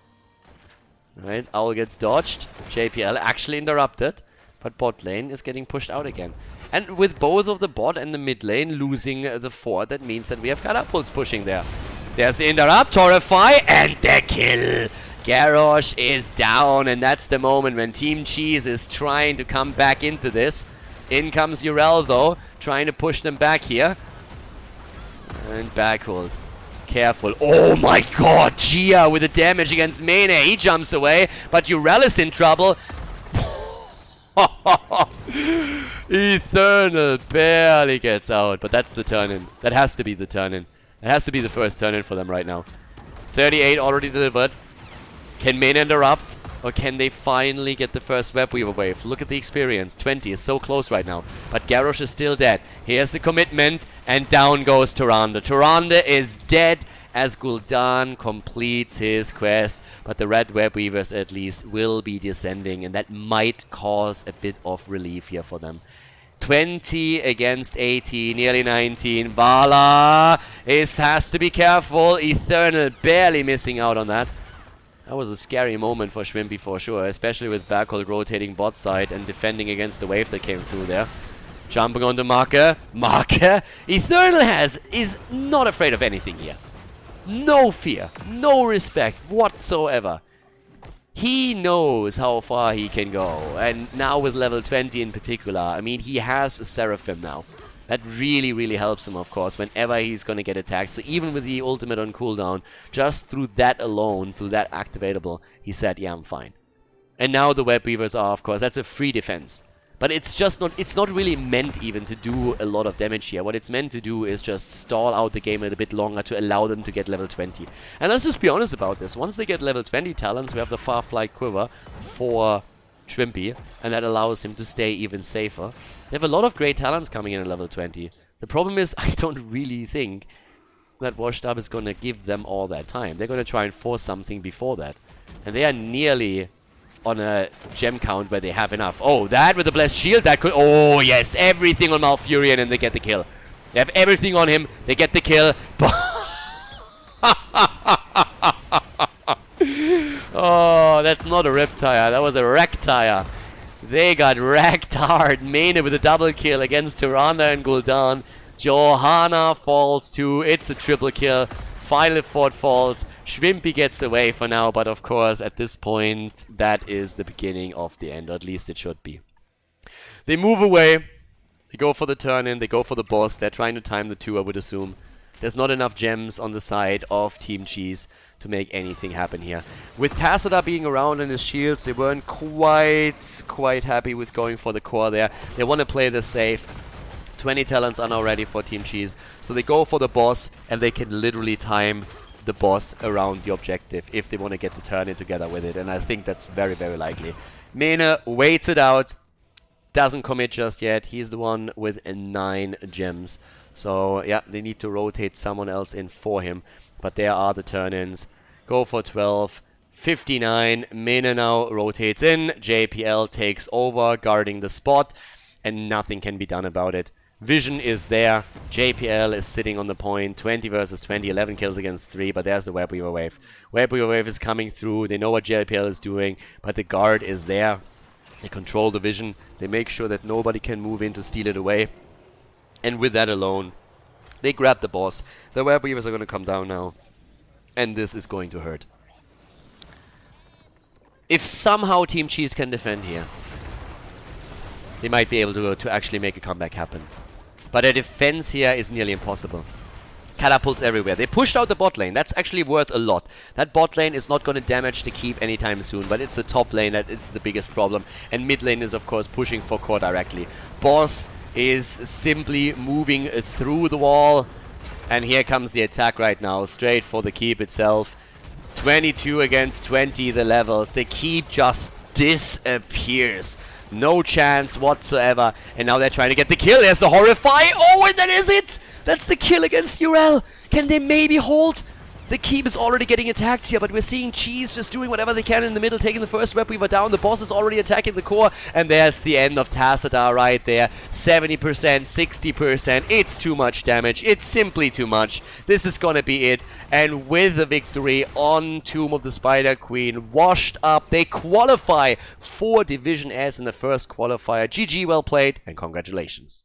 Right, Owl gets dodged. JPL actually interrupted. But bot lane is getting pushed out again. And with both of the bot and the mid lane losing the fort, that means that we have catapults pushing there. There's the interrupt, Torify, and the kill. Garrosh is down, and that's the moment when Team Cheese is trying to come back into this. In comes Urel, though, trying to push them back here. And backhold. Careful. Oh my god, Gia with the damage against Mena. He jumps away, but Urel is in trouble. Eternal barely gets out, but that's the turn-in. That has to be the turn-in. It has to be the first turn-in for them right now. 38 already delivered. Can Mena interrupt? Or can they finally get the first Web Weaver wave? Look at the experience. 20 is so close right now. But Garrosh is still dead. Here's the commitment. And down goes Tyrande. Tyrande is dead as Gul'dan completes his quest. But the Red Web Weavers at least will be descending. And that might cause a bit of relief here for them. 20 against 18, nearly 19. Vala has to be careful. Eternal barely missing out on that. That was a scary moment for Schwimpy for sure, especially with Berghold rotating bot side and defending against the wave that came through there. Jumping onto Marker. Marker! Eternal is not afraid of anything here. No fear, no respect whatsoever. He knows how far he can go, and now with level 20 in particular, I mean, he has a Seraphim now. That really, really helps him, of course, whenever he's going to get attacked. So even with the ultimate on cooldown, just through that alone, through that activatable, he said, yeah, I'm fine. And now the Web Weavers are, of course, that's a free defense. But it's just not, it's not really meant even to do a lot of damage here. What it's meant to do is just stall out the game a little bit longer to allow them to get level 20. And let's just be honest about this. Once they get level 20 talents, we have the Farflight Quiver for Schwimpy, and that allows him to stay even safer. They have a lot of great talents coming in at level 20. The problem is, I don't really think that Washed Up is going to give them all that time. They're going to try and force something before that. And they are nearly on a gem count where they have enough. Oh, that with the Blessed Shield, that could... Oh, yes, everything on Malfurion, and they get the kill. They have everything on him, they get the kill. Oh, that's not a Riptire, that was a Rectire. They got wrecked hard. Mena with a double kill against Tyrande and Gul'dan. Johanna falls too. It's a triple kill. Final Fort falls. Schwimpy gets away for now, but of course at this point that is the beginning of the end, or at least it should be. They move away. They go for the turn in. They go for the boss. They're trying to time the two, I would assume. There's not enough gems on the side of Team Cheese to make anything happen here. With Tassadar being around in his shields, they weren't quite happy with going for the core there. They want to play this safe. 20 talents are now ready for Team Cheese. So they go for the boss, and they can literally time the boss around the objective if they want to get the turn in together with it. And I think that's very, very likely. Mena waits it out. Doesn't commit just yet. He's the one with 9 gems. So, yeah, they need to rotate someone else in for him. But there are the turn-ins. Go for 12. 59. Mena now rotates in. JPL takes over, guarding the spot. And nothing can be done about it. Vision is there. JPL is sitting on the point. 20 versus 20. 11 kills against 3. But there's the Web Weaver wave. Web Weaver wave is coming through. They know what JPL is doing. But the guard is there. They control the vision. They make sure that nobody can move in to steal it away. And with that alone, they grab the boss. The Web Weavers are going to come down now. And this is going to hurt. If somehow Team Cheese can defend here, they might be able to actually make a comeback happen. But a defense here is nearly impossible. Catapults everywhere. They pushed out the bot lane. That's actually worth a lot. That bot lane is not going to damage the keep anytime soon, but it's the top lane that is the biggest problem. And mid lane is, of course, pushing for core directly. Boss is simply moving through the wall. And here comes the attack right now, straight for the keep itself. 22 against 20 the levels. The keep just disappears. No chance whatsoever. And now they're trying to get the kill. There's the Horrify. Oh, and that is it! That's the kill against Urel. Can they maybe hold? The keep is already getting attacked here, but we're seeing Cheese just doing whatever they can in the middle, taking the first Web Weaver down. The boss is already attacking the core, and there's the end of Tassadar right there. 70%, 60%. It's too much damage. It's simply too much. This is gonna be it. And with the victory on Tomb of the Spider Queen, Washed Up, they qualify for Division S in the first qualifier. GG, well played, and congratulations.